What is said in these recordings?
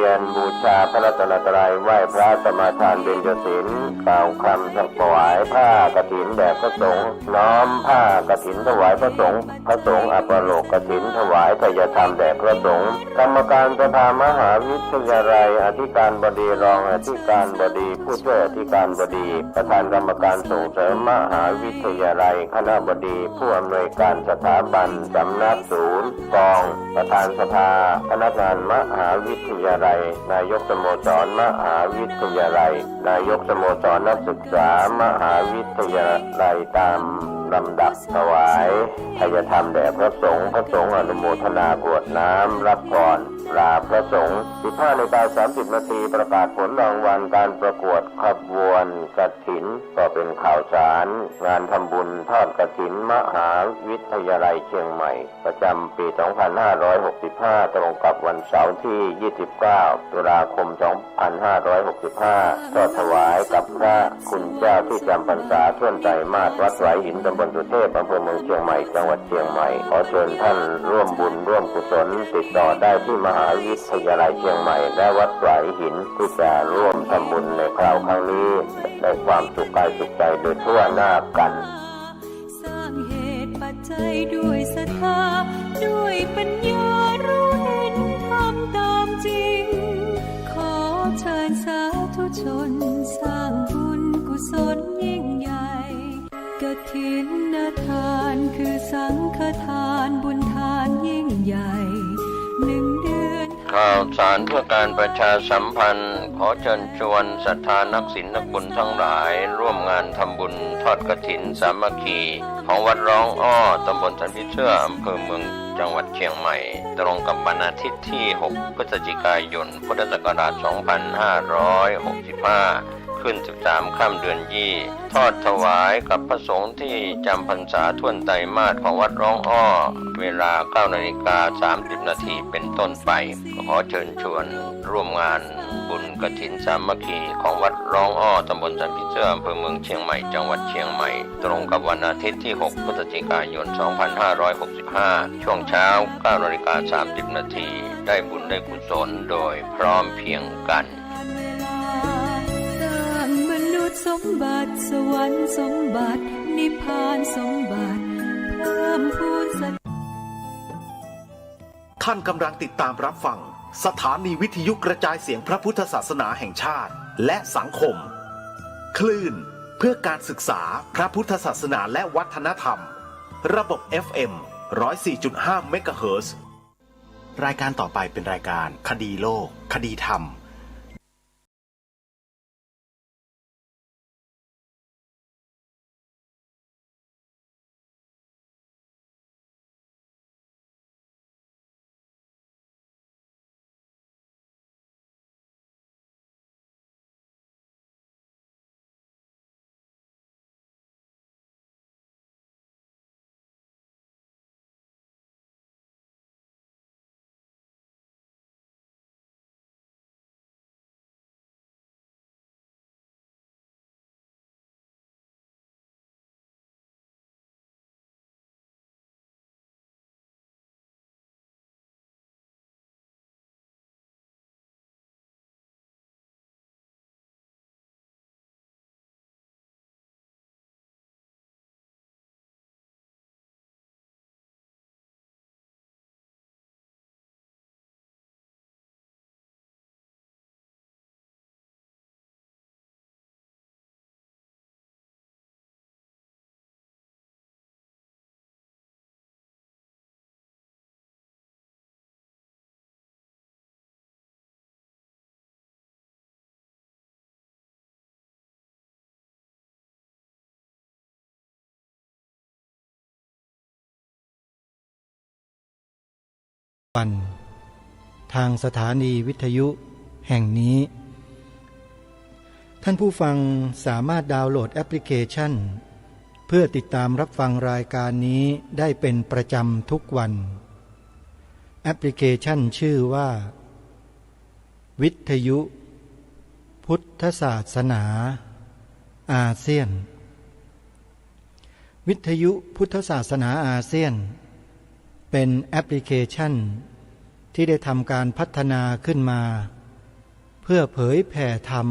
เรียนบูชาพระรัตนตรัยไหว้พระสมาทานเบญจศีลกล่าวคำถวายผ้ากฐินแด่พระสงฆ์น้อมผ้ากฐินถวายพระสงฆ์อัปโลกกฐินถวายทายธรรมแด่พระสงฆ์กรรมการสภามหาวิทยาลัยอธิการบดีรองอธิการบดีผู้ช่วยอธิการบดีประธานกรรมการส่งเสริมมหาวิทยาลัยคณบดีผู้อำนวยการสถาบันสำนักศูนย์กองประธานสภาพนักงานมหาวิทยาลัยนายกสโมสรมหาวิทยาลัยนายกสโมสรนักศึกษามหาวิทยาลัยตามลำดับถวายทายธรรมแด่พระสงฆ์อนุโมทนากรวดน้ำรับพรลาพระสงฆ์ 15:30 นาทีประกาศผลรางวัลการประกวดขบวนกฐินก็เป็นข่าวสารงานทำบุญทอดกฐินมหาวิทยาลัยเชียงใหม่ประจำปี 2565 ตรงกับวันเสาร์ที่ 29 ตุลาคม 2565 ทอดถวายกับพระคุณเจ้าที่จำพรรษาท่วนไตรมาสวัดไหหินตำบลสุเทพอำเภอเมืองเชียงใหม่จังหวัดเชียงใหม่ขอเชิญท่านร่วมบุญร่วมกุศลติดต่อได้ที่มหาวิทยาลัยเชียงใหม่และวัดไหหินที่จะร่วมทำบุญในคราวครั้งนี้ได้ความสุขกายสุขใจโดยทั่วหน้ากันสร้างเหตุปัจจัยด้วยศรัทธาด้วยปัญญารู้เห็นทำตามจริงขอเชิญสาธุชนสร้างบุญกุศลยิ่งใหญ่กฐินทานคือสังฆทานบุญทานยิ่งใหญ่1 เดือนข่าวสารเพื่อการประชาสัมพันธ์ขอเชิญชวนศรัทธานักศีลนักบุญทั้งหลายร่วมงานทำบุญทอดกฐินสามัคคีของวัดร้องอ้อตำบลสันพิเชื่ออำเภอเมืองจังหวัดเชียงใหม่ตรงกับวันอาทิตย์ที่ 6 พฤศจิกายน พุทธศักราช 2565 ขึ้น 13 ค่ำเดือนยี่ทอดถวายกับพระสงฆ์ที่จำพรรษาท่วนไตรมาสของวัดร้องอ้อเวลา 9:30 นาทีเป็นต้นไปขอเชิญชวนร่วมงานบุญกฐินสามัคคีของวัดร้องอ้อตำบลสันพิเชื่ออำเภอเมืองเชียงใหม่จังหวัดเชียงใหม่ตรงกับวันอาทิตย์ที่ 6 พฤศจิกายน 2565 ช่วงเช้า 9:30 นาทีได้บุญได้กุศลโดยพร้อมเพรียงกันสมบัติสวรรค์สมบัตินิพพานสมบัติเพิ่มพูนท่านกำลังติดตามรับฟังสถานีวิทยุกระจายเสียงพระพุทธศาสนาแห่งชาติและสังคมคลื่นเพื่อการศึกษาพระพุทธศาสนาและวัฒนธรรมระบบ FM 104.5 เมกะเฮิรตซ์รายการต่อไปเป็นรายการคดีโลกคดีธรรมทางสถานีวิทยุแห่งนี้ท่านผู้ฟังสามารถดาวน์โหลดแอปพลิเคชันเพื่อติดตามรับฟังรายการนี้ได้เป็นประจำทุกวันแอปพลิเคชันชื่อว่าวิทยุพุทธศาสนาอาเซียนวิทยุพุทธศาสนาอาเซียนเป็นแอปพลิเคชันที่ได้ทำการพัฒนาขึ้นมา เพื่อเผยแผ่ธรรม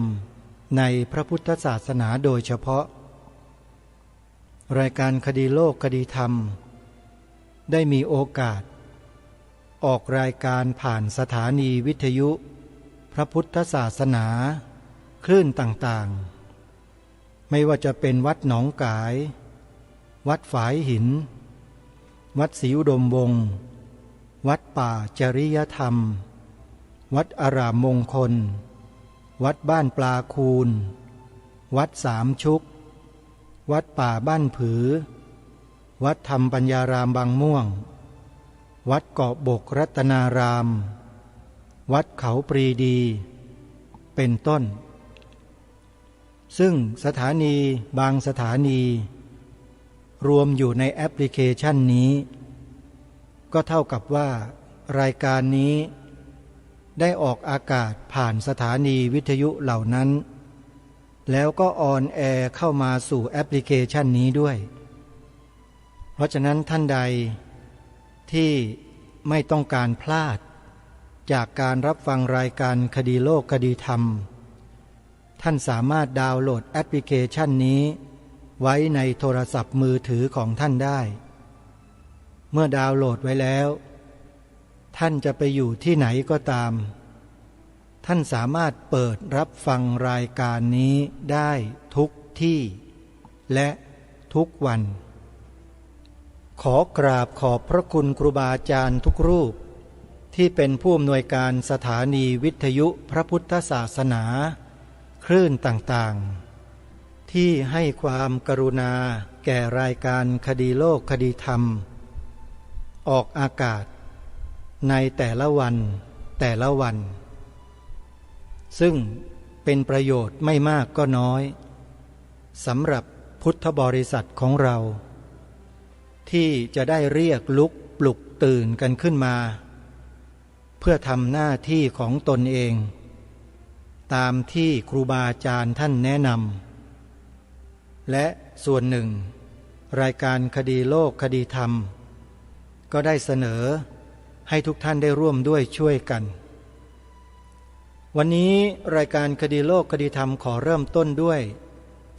ในพระพุทธศาสนาโดยเฉพาะรายการคดีโลกคดีธรรมได้มีโอกาสออกรายการผ่านสถานีวิทยุพระพุทธศาสนาคลื่นต่างๆไม่ว่าจะเป็นวัดหนองกายวัดฝายหินวัดศรีอุดมวงศ์วัดป่าจริยธรรมวัดอารามมงคลวัดบ้านปลาคูนวัดสามชุกวัดป่าบ้านผือวัดธรรมปัญญารามบางม่วงวัดเกาะบกรัตนารามวัดเขาปรีดีเป็นต้นซึ่งสถานีบางสถานีรวมอยู่ในแอปพลิเคชันนี้ก็เท่ากับว่ารายการนี้ได้ออกอากาศผ่านสถานีวิทยุเหล่านั้นแล้วก็ออนแอร์เข้ามาสู่แอปพลิเคชันนี้ด้วยเพราะฉะนั้นท่านใดที่ไม่ต้องการพลาดจากการรับฟังรายการคดีโลกคดีธรรมท่านสามารถดาวน์โหลดแอปพลิเคชันนี้ไว้ในโทรศัพท์มือถือของท่านได้เมื่อดาวน์โหลดไว้แล้วท่านจะไปอยู่ที่ไหนก็ตามท่านสามารถเปิดรับฟังรายการนี้ได้ทุกที่และทุกวันขอกราบขอบพระคุณครูบาอาจารย์ทุกรูปที่เป็นผู้อำนวยการสถานีวิทยุพระพุทธศาสนาคลื่นต่างๆที่ให้ความกรุณาแก่รายการคดีโลกคดีธรรมออกอากาศในแต่ละวันซึ่งเป็นประโยชน์ไม่มากก็น้อยสำหรับพุทธบริษัทของเราที่จะได้เรียกลุกปลุกตื่นกันขึ้นมาเพื่อทำหน้าที่ของตนเองตามที่ครูบาอาจารย์ท่านแนะนำและส่วนหนึ่งรายการคดีโลกคดีธรรมก็ได้เสนอให้ทุกท่านได้ร่วมด้วยช่วยกันวันนี้รายการคดีโลกคดีธรรมขอเริ่มต้นด้วย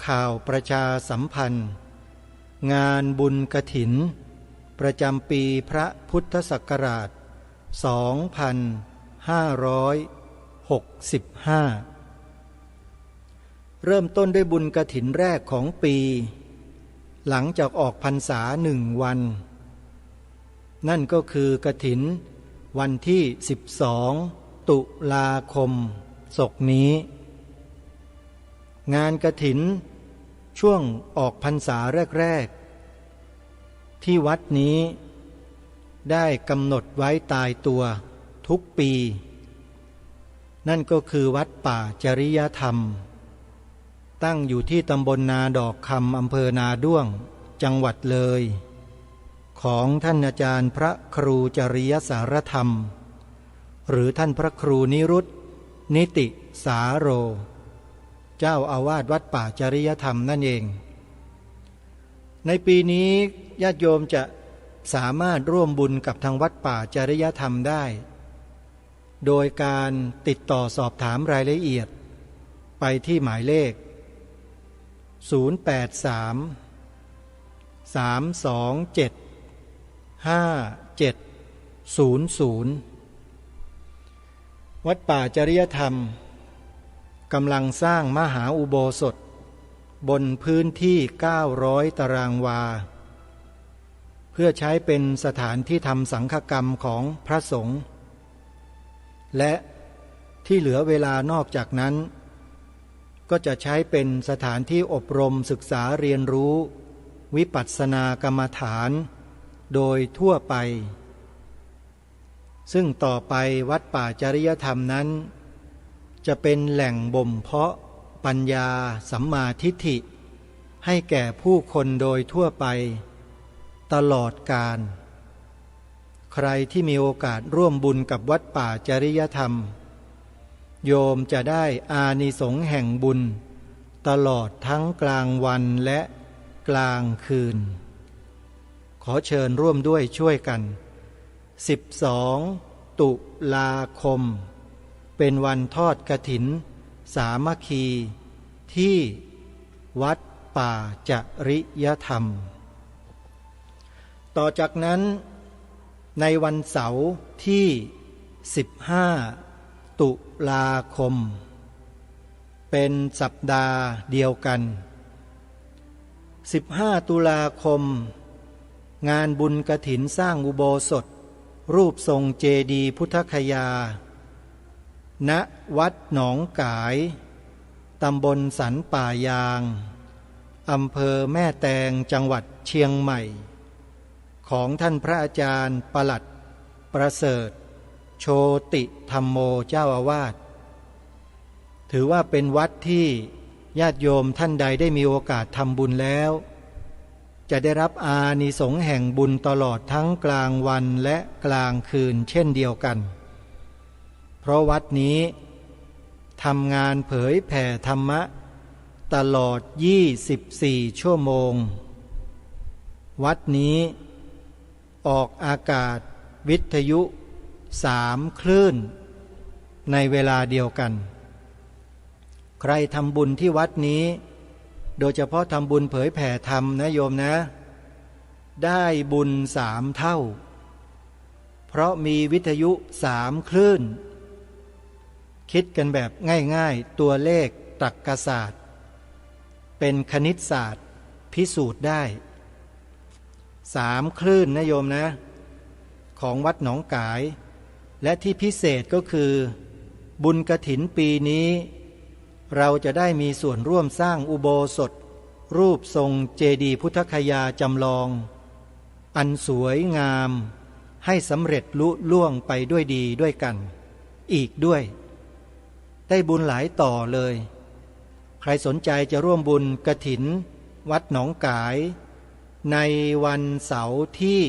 ข่าวประชาสัมพันธ์งานบุญกฐินประจำปีพระพุทธศักราช 2565 เริ่มต้นด้วยบุญกฐินแรกของปีหลังจากออกพรรษา1 วันนั่นก็คือกฐินวันที่12 ตุลาคมศกนี้งานกฐินช่วงออกพรรษาแรกๆที่วัดนี้ได้กำหนดไว้ตายตัวทุกปีนั่นก็คือวัดป่าจริยธรรมตั้งอยู่ที่ตำบลนาดอกคำอำเภอนาด้วงจังหวัดเลยของท่านอาจารย์พระครูจริยสารธรรมหรือท่านพระครูนิรุตนิติสาโรเจ้าอาวาสวัดป่าจริยธรรมนั่นเองในปีนี้ญาติโยมจะสามารถร่วมบุญกับทางวัดป่าจริยธรรมได้โดยการติดต่อสอบถามรายละเอียดไปที่หมายเลข083 327 5700วัดป่าจริยธรรมกำลังสร้างมหาอุโบสถบนพื้นที่900 ตารางวาเพื่อใช้เป็นสถานที่ทำสังฆกรรมของพระสงฆ์และที่เหลือเวลานอกจากนั้นก็จะใช้เป็นสถานที่อบรมศึกษาเรียนรู้วิปัสสนากรรมฐานโดยทั่วไปซึ่งต่อไปวัดป่าจริยธรรมนั้นจะเป็นแหล่งบ่มเพาะปัญญาสัมมาทิฏฐิให้แก่ผู้คนโดยทั่วไปตลอดกาลใครที่มีโอกาสร่วมบุญกับวัดป่าจริยธรรมโยมจะได้อานิสงส์แห่งบุญตลอดทั้งกลางวันและกลางคืนขอเชิญร่วมด้วยช่วยกัน12 ตุลาคม เป็นวันทอดกฐินสามัคคีที่วัดป่าจริยธรรมต่อจากนั้นในวันเสาร์ที่15ตุลาคมเป็นสัปดาห์เดียวกัน15ตุลาคมงานบุญกฐินสร้างอุโบสถรูปทรงเจดีย์พุทธคยาณวัดหนองกายตำบลสันป่ายางอำเภอแม่แตงจังหวัดเชียงใหม่ของท่านพระอาจารย์ปลัดประเสริฐโชติธรรมโมเจ้าอาวาสถือว่าเป็นวัดที่ญาติโยมท่านใดได้มีโอกาสทำบุญแล้วจะได้รับอานิสงส์แห่งบุญตลอดทั้งกลางวันและกลางคืนเช่นเดียวกันเพราะวัดนี้ทำงานเผยแผ่ธรรมะตลอด24ชั่วโมงวัดนี้ออกอากาศวิทยุ3 คลื่นในเวลาเดียวกันใครทำบุญที่วัดนี้โดยเฉพาะทำบุญเผยแผ่ธรรมนะโยมนะได้บุญ3 เท่าเพราะมีวิทยุ3 คลื่นคิดกันแบบง่ายๆตัวเลขตรรกศาสตร์เป็นคณิตศาสตร์พิสูจน์ได้3 คลื่นนะโยมนะของวัดหนองกายและที่พิเศษก็คือบุญกฐินปีนี้เราจะได้มีส่วนร่วมสร้างอุโบสถรูปทรงเจดีย์พุทธคยาจำลองอันสวยงามให้สำเร็จลุล่วงไปด้วยดีด้วยกันอีกด้วยได้บุญหลายต่อเลยใครสนใจจะร่วมบุญกฐินวัดหนองกายในวันเสาร์ที่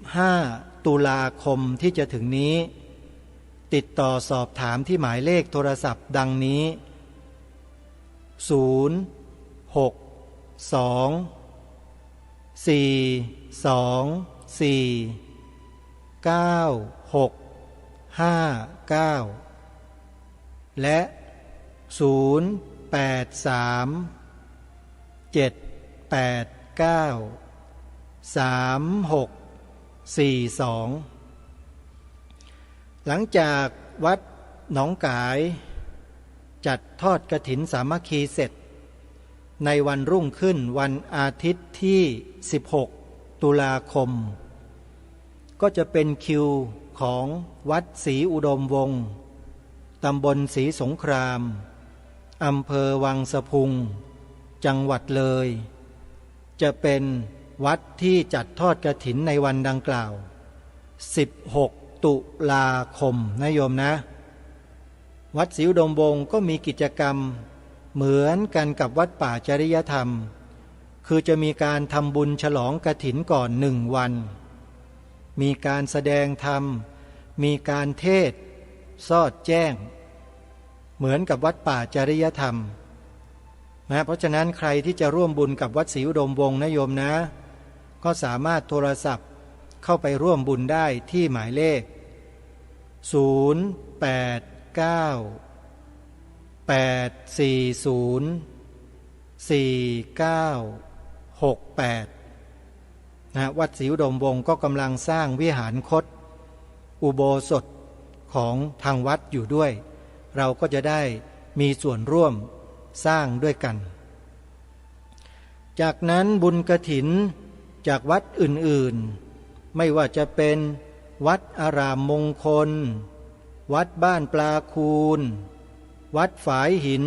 15ตุลาคมที่จะถึงนี้ติดต่อสอบถามที่หมายเลขโทรศัพท์ดังนี้062 424 9659และ083-789-3642หลังจากวัดหนองกายจัดทอดกฐินสามัคคีเสร็จในวันรุ่งขึ้นวันอาทิตย์ที่16ตุลาคมก็จะเป็นคิวของวัดศรีอุดมวงศ์ตำบลศรีสงครามอำเภอวังสะพุงจังหวัดเลยจะเป็นวัดที่จัดทอดกฐินในวันดังกล่าว16ตุลาคมนะโยมนะวัดศรีอุดมวงศ์ก็มีกิจกรรมเหมือนกันกับวัดป่าจริยธรรมคือจะมีการทำบุญฉลองกฐินก่อน1 วันมีการแสดงธรรมมีการเทศน์สอดแจ้งเหมือนกับวัดป่าจริยธรรมนะเพราะฉะนั้นใครที่จะร่วมบุญกับวัดศรีอุดมวงศ์นะโยมนะก็สามารถโทรศัพท์เข้าไปร่วมบุญได้ที่หมายเลข0898404968นะวัดศรีอุดมวงศ์ก็กำลังสร้างวิหารคตอุโบสถของทางวัดอยู่ด้วยเราก็จะได้มีส่วนร่วมสร้างด้วยกันจากนั้นบุญกฐินจากวัดอื่นๆไม่ว่าจะเป็นวัดอารามมงคลวัดบ้านปลาคูนวัดฝายหิน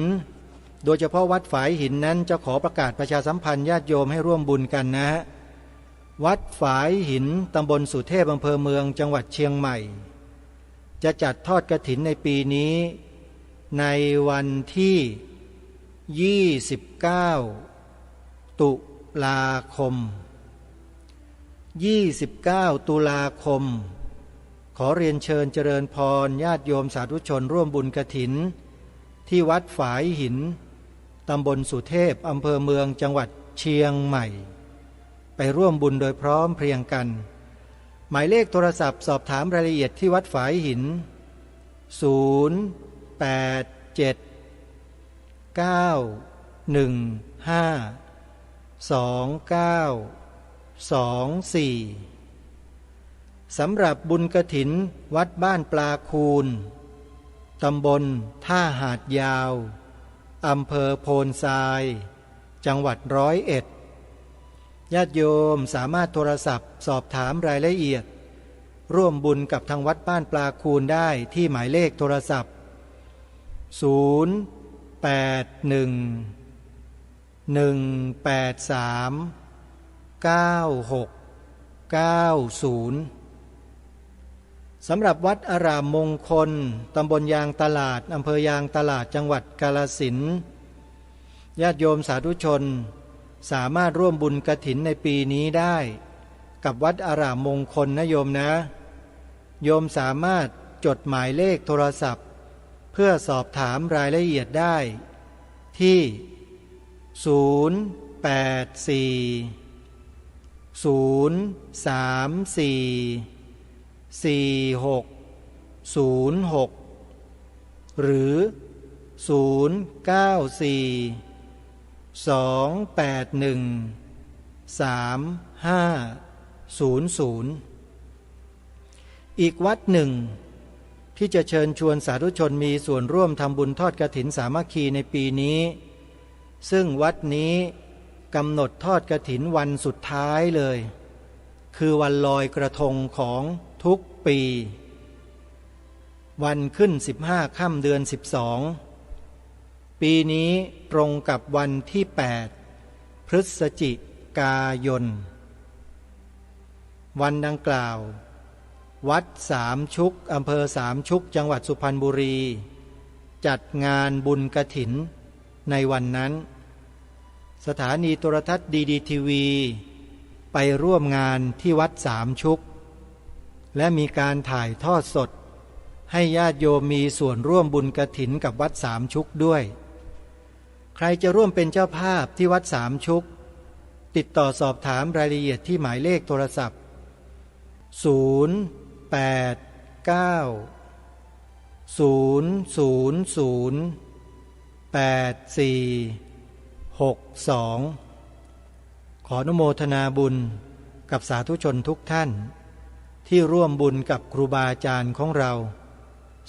โดยเฉพาะวัดฝายหินนั้นจะขอประกาศประชาสัมพันธ์ญาติโยมให้ร่วมบุญกันนะวัดฝายหินตำบลสุเทพอำเภอเมืองจังหวัดเชียงใหม่จะจัดทอดกฐินในปีนี้ในวันที่29ตุลาคม29ตุลาคมขอเรียนเชิญเจริญพรญาติโยมสาธุชนร่วมบุญกฐินที่วัดฝายหินตำบลสุเทพอำเภอเมืองจังหวัดเชียงใหม่ไปร่วมบุญโดยพร้อมเพรียงกันหมายเลขโทรศัพท์สอบถามรายละเอียดที่วัดฝายหิน สำหรับบุญกฐินวัดบ้านปลาคูนตำบลท่าหาดยาวอำเภอโพนทรายจังหวัด101ญาติโยมสามารถโทรศัพท์สอบถามรายละเอียดร่วมบุญกับทางวัดบ้านปลาคูนได้ที่หมายเลขโทรศัพท์0811839690สำหรับวัดอารามมงคลตำบลยางตลาดอำเภอยางตลาดจังหวัดกาฬสินธุ์ญาติโยมสาธุชนสามารถร่วมบุญกฐินในปีนี้ได้กับวัดอารามมงคลนะโยมนะโยมสามารถจดหมายเลขโทรศัพท์เพื่อสอบถามรายละเอียดได้ที่084-034-4606หรือ094-281-3500อีกวัดหนึ่งที่จะเชิญชวนสาธุชนมีส่วนร่วมทำบุญทอดกฐินสามัคคีในปีนี้ซึ่งวัดนี้กำหนดทอดกฐินวันสุดท้ายเลยคือวันลอยกระทงของทุกปีวันขึ้น15ค่ำเดือน12ปีนี้ตรงกับวันที่8พฤศจิกายนวันดังกล่าววัดสามชุกอำเภอสามชุกจังหวัดสุพรรณบุรีจัดงานบุญกฐินในวันนั้นสถานีโทรทัศน์ดีดีทีวีไปร่วมงานที่วัดสามชุกและมีการถ่ายทอดสดให้ญาติโยมมีส่วนร่วมบุญกฐินกับวัดสามชุกด้วยใครจะร่วมเป็นเจ้าภาพที่วัดสามชุกติดต่อสอบถามรายละเอียดที่หมายเลขโทรศัพท์089-000-8462ขออนุโมทนาบุญกับสาธุชนทุกท่านที่ร่วมบุญกับครูบาอาจารย์ของเรา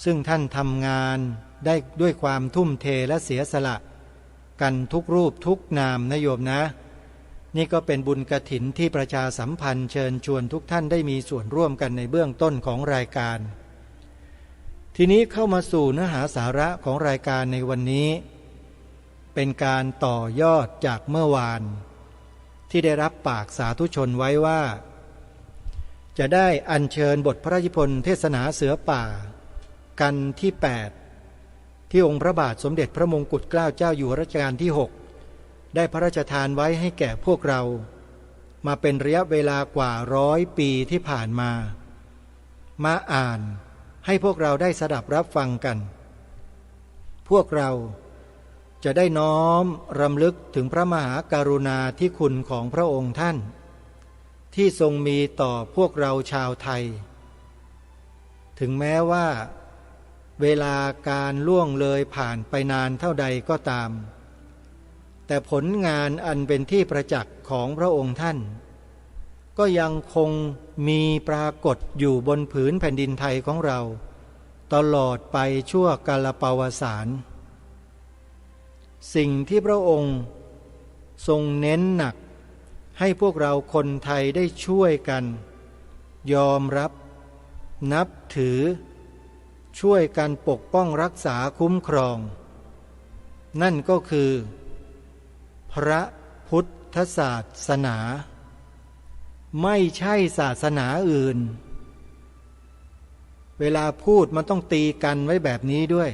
ซึ่งท่านทำงานได้ด้วยความทุ่มเทและเสียสละกันทุกรูปทุกนามนะโยมนะนี่ก็เป็นบุญกฐินที่ประชาสัมพันธ์เชิญชวนทุกท่านได้มีส่วนร่วมกันในเบื้องต้นของรายการทีนี้เข้ามาสู่เนื้อหาสาระของรายการในวันนี้เป็นการต่อยอดจากเมื่อวานที่ได้รับปากสาธุชนไว้ว่าจะได้อัญเชิญบทพระราชนิพนธ์เทศนาเสือป่ากันที่8ที่องค์พระบาทสมเด็จพระมงกุฎเกล้าเจ้าอยู่หัวรัชกาลที่6ได้พระราชทานไว้ให้แก่พวกเรามาเป็นระยะเวลากว่า100 ปีที่ผ่านมาอ่านให้พวกเราได้สดับรับฟังกันพวกเราจะได้น้อมรำลึกถึงพระมหากรุณาธิคุณของพระองค์ท่านที่ทรงมีต่อพวกเราชาวไทยถึงแม้ว่าเวลาการล่วงเลยผ่านไปนานเท่าใดก็ตามแต่ผลงานอันเป็นที่ประจักษ์ของพระองค์ท่านก็ยังคงมีปรากฏอยู่บนผืนแผ่นดินไทยของเราตลอดไปชั่วกาลปวสานสิ่งที่พระองค์ทรงเน้นหนักให้พวกเราคนไทยได้ช่วยกันยอมรับนับถือช่วยกันปกป้องรักษาคุ้มครองนั่นก็คือพระพุทธศาสนาไม่ใช่ศาสนาอื่นเวลาพูดมันต้องตีกันไว้แบบนี้ด้วย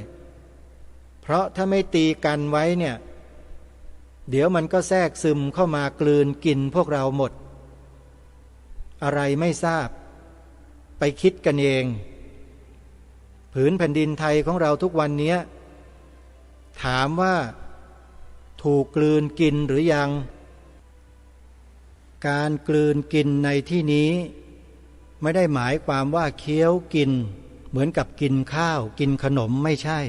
เพราะถ้าไม่ตีกันไว้เนี่ยเดี๋ยวมันก็แทรกซึมเข้ามากลืนกินพวกเราหมดอะไรไม่ทราบไปคิดกันเองผืนแผ่นดินไทยของเราทุกวันนี้ถามว่าถูกกลืนกินหรือยังการกลืนกินในที่นี้ไม่ได้หมายความว่าเคี้ยวกินเห มือนกับกินข้าวกินขนมไม่ใช่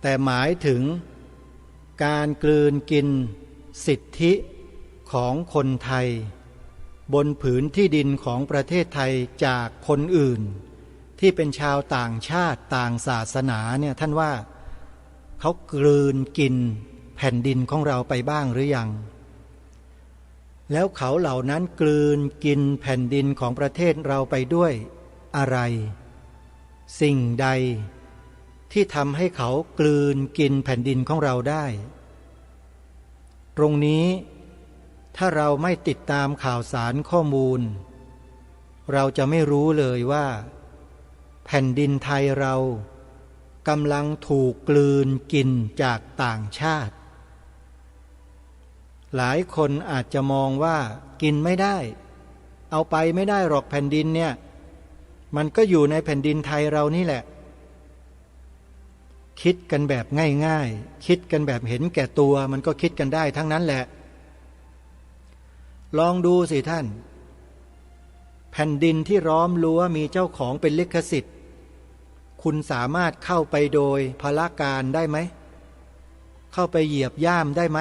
แต่หมายถึงการกลืนกินสิทธิของคนไทยบนผืนที่ดินของประเทศไทยจากคนอื่นที่เป็นชาวต่างชาติต่างศาสนาเนี่ยท่านว่าเขากลืนกินแผ่นดินของเราไปบ้างหรือยังแล้วเขาเหล่านั้นกลืนกินแผ่นดินของประเทศเราไปด้วยอะไรสิ่งใดที่ทำให้เขากลืนกินแผ่นดินของเราได้ตรงนี้ถ้าเราไม่ติดตามข่าวสารข้อมูลเราจะไม่รู้เลยว่าแผ่นดินไทยเรากำลังถูกกลืนกินจากต่างชาติหลายคนอาจจะมองว่ากินไม่ได้เอาไปไม่ได้หรอกแผ่นดินเนี่ยมันก็อยู่ในแผ่นดินไทยเรานี่แหละคิดกันแบบง่ายๆคิดกันแบบเห็นแก่ตัวมันก็คิดกันได้ทั้งนั้นแหละลองดูสิท่านแผ่นดินที่ล้อมรั้วมีเจ้าของเป็นลิขสิทธิ์คุณสามารถเข้าไปโดยพลการได้ไหมเข้าไปเหยียบย่ำได้ไหม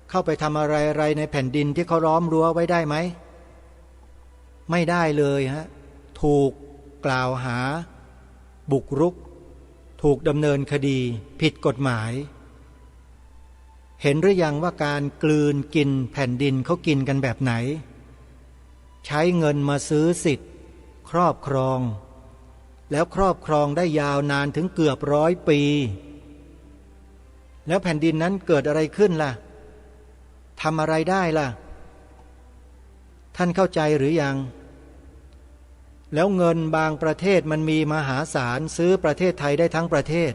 เข้าไปทำอะไรในแผ่นดินที่เขาล้อมรั้วไว้ได้ไหมไม่ได้เลยฮะถูกกล่าวหาบุกรุกถูกดำเนินคดีผิดกฎหมายเห็นหรือยังว่าการกลืนกินแผ่นดินเขากินกันแบบไหนใช้เงินมาซื้อสิทธิ์ครอบครองแล้วครอบครองได้ยาวนานถึงเกือบ100 ปีแล้วแผ่นดินนั้นเกิดอะไรขึ้นล่ะทำอะไรได้ล่ะท่านเข้าใจหรือยังแล้วเงินบางประเทศมันมีมหาศาลซื้อประเทศไทยได้ทั้งประเทศ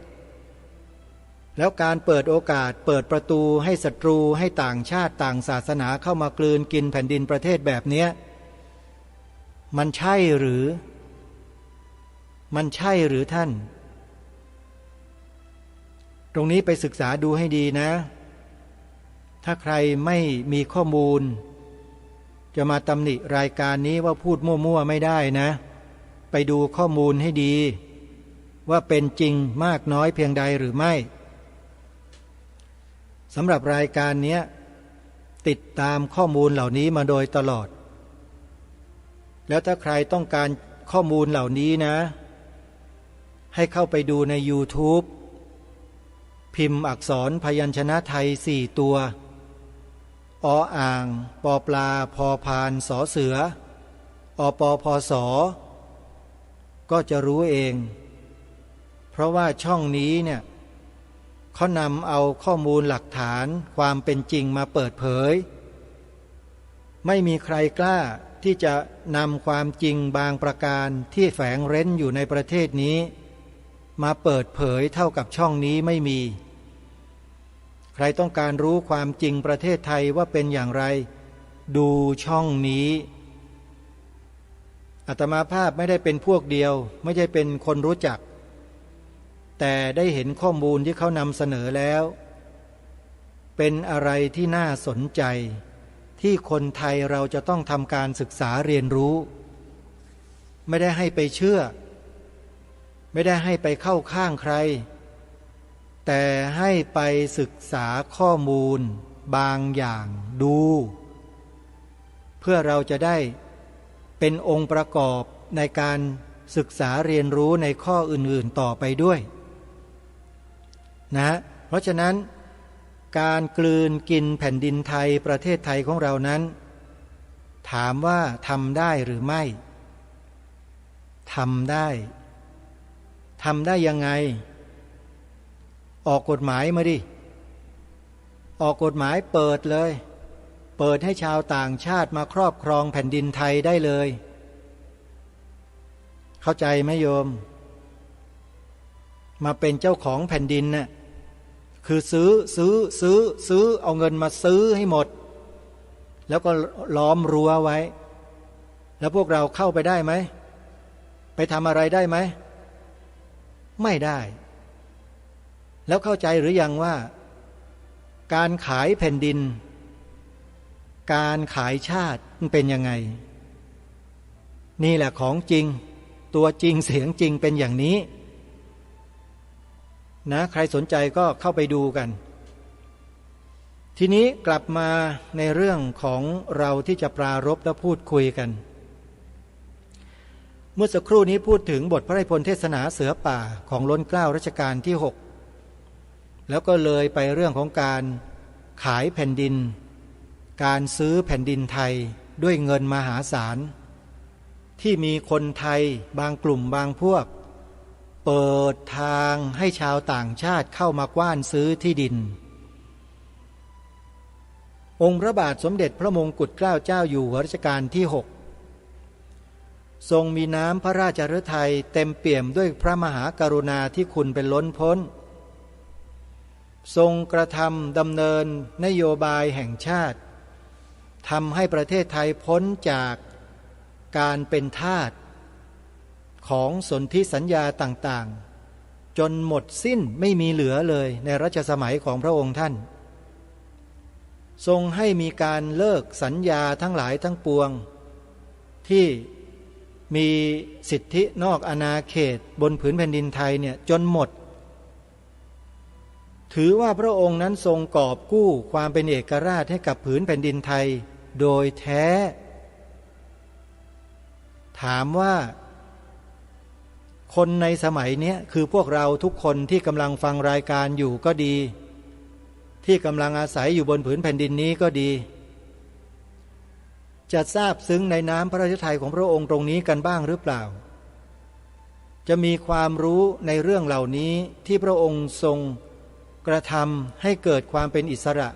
แล้วการเปิดโอกาสเปิดประตูให้ศัตรูให้ต่างชาติต่างศาสนาเข้ามากลืนกินแผ่นดินประเทศแบบนี้มันใช่หรือท่านตรงนี้ไปศึกษาดูให้ดีนะถ้าใครไม่มีข้อมูลจะมาตำหนิรายการนี้ว่าพูดมั่วๆไม่ได้นะไปดูข้อมูลให้ดีว่าเป็นจริงมากน้อยเพียงใดหรือไม่สำหรับรายการนี้ติดตามข้อมูลเหล่านี้มาโดยตลอดแล้วถ้าใครต้องการข้อมูลเหล่านี้นะให้เข้าไปดูใน YouTube พิมพ์อักษรพยัญชนะไทย4 ตัวออ่างปอปลาพอพานสอเสืออปพสก็จะรู้เองเพราะว่าช่องนี้เนี่ยเขานำเอาข้อมูลหลักฐานความเป็นจริงมาเปิดเผยไม่มีใครกล้าที่จะนำความจริงบางประการที่แฝงเร้นอยู่ในประเทศนี้มาเปิดเผยเท่ากับช่องนี้ไม่มีใครต้องการรู้ความจริงประเทศไทยว่าเป็นอย่างไรดูช่องนี้อาตมาภาพไม่ได้เป็นพวกเดียวไม่ใช่เป็นคนรู้จักแต่ได้เห็นข้อมูลที่เขานำเสนอแล้วเป็นอะไรที่น่าสนใจที่คนไทยเราจะต้องทำการศึกษาเรียนรู้ไม่ได้ให้ไปเชื่อไม่ได้ให้ไปเข้าข้างใครแต่ให้ไปศึกษาข้อมูลบางอย่างดูเพื่อเราจะได้เป็นองค์ประกอบในการศึกษาเรียนรู้ในข้ออื่นๆต่อไปด้วยนะเพราะฉะนั้นการกลืนกินแผ่นดินไทยประเทศไทยของเรานั้นถามว่าทำได้หรือไม่ทำได้ยังไงออกกฎหมายมาดิออกกฎหมายเปิดเลยเปิดให้ชาวต่างชาติมาครอบครองแผ่นดินไทยได้เลยเข้าใจไหมโยมมาเป็นเจ้าของแผ่นดินน่ะคือซื้อเอาเงินมาซื้อให้หมดแล้วก็ล้อมรั้วไว้แล้วพวกเราเข้าไปได้ไหมไปทำอะไรได้ไหมไม่ได้แล้วเข้าใจหรือยังว่าการขายแผ่นดินการขายชาติมันเป็นยังไงนี่แหละของจริง ตัวจริงเสียงจริงเป็นอย่างนี้นะใครสนใจก็เข้าไปดูกันทีนี้กลับมาในเรื่องของเราที่จะปรารภและพูดคุยกันเมื่อสักครู่นี้พูดถึงบทพระราชนิพนธ์เทศนาเสือป่าของล้นเกล้ารัชกาลที่6แล้วก็เลยไปเรื่องของการขายแผ่นดินการซื้อแผ่นดินไทยด้วยเงินมหาศาลที่มีคนไทยบางกลุ่มบางพวกเปิดทางให้ชาวต่างชาติเข้ามากว้านซื้อที่ดินองค์พระบาทสมเด็จพระมงกุฎเกล้าเจ้าอยู่หัวรัชกาลที่6ทรงมีน้ำพระราชฤทัยเต็มเปี่ยมด้วยพระมหากรุณาธิคุณเป็นล้นพ้นทรงกระทำดำเนินนโยบายแห่งชาติทำให้ประเทศไทยพ้นจากการเป็นทาสของสนธิสัญญาต่างๆจนหมดสิ้นไม่มีเหลือเลยในรัชสมัยของพระองค์ท่านทรงให้มีการเลิกสัญญาทั้งหลายทั้งปวงที่มีสิทธินอกอาณาเขตบนผืนแผ่นดินไทยเนี่ยจนหมดถือว่าพระองค์นั้นทรงกอบกู้ความเป็นเอกราชให้กับผืนแผ่นดินไทยโดยแท้ถามว่าคนในสมัยนี้คือพวกเราทุกคนที่กำลังฟังรายการอยู่ก็ดีที่กำลังอาศัยอยู่บนผืนแผ่นดินนี้ก็ดีจะทราบซึ้งในน้ำพระราชทัยของพระองค์ตรงนี้กันบ้างหรือเปล่าจะมีความรู้ในเรื่องเหล่านี้ที่พระองค์ทรงกระทำให้เกิดความเป็นอิสระ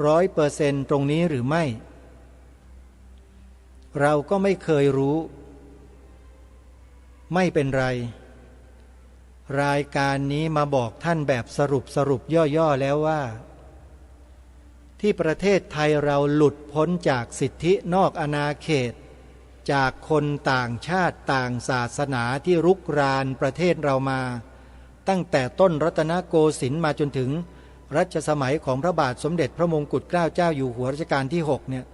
100%ตรงนี้หรือไม่เราก็ไม่เคยรู้ไม่เป็นไรรายการนี้มาบอกท่านแบบสรุปย่อๆแล้วว่าที่ประเทศไทยเราหลุดพ้นจากสิทธินอกอาณาเขตจากคนต่างชาติต่างศาสนาที่รุกรานประเทศเรามาตั้งแต่ต้นรัตนโกสินทร์มาจนถึงรัชสมัยของพระบาทสมเด็จพระมงกุฎเกล้าเจ้าอยู่หัวรัชกาลที่6เนี่ย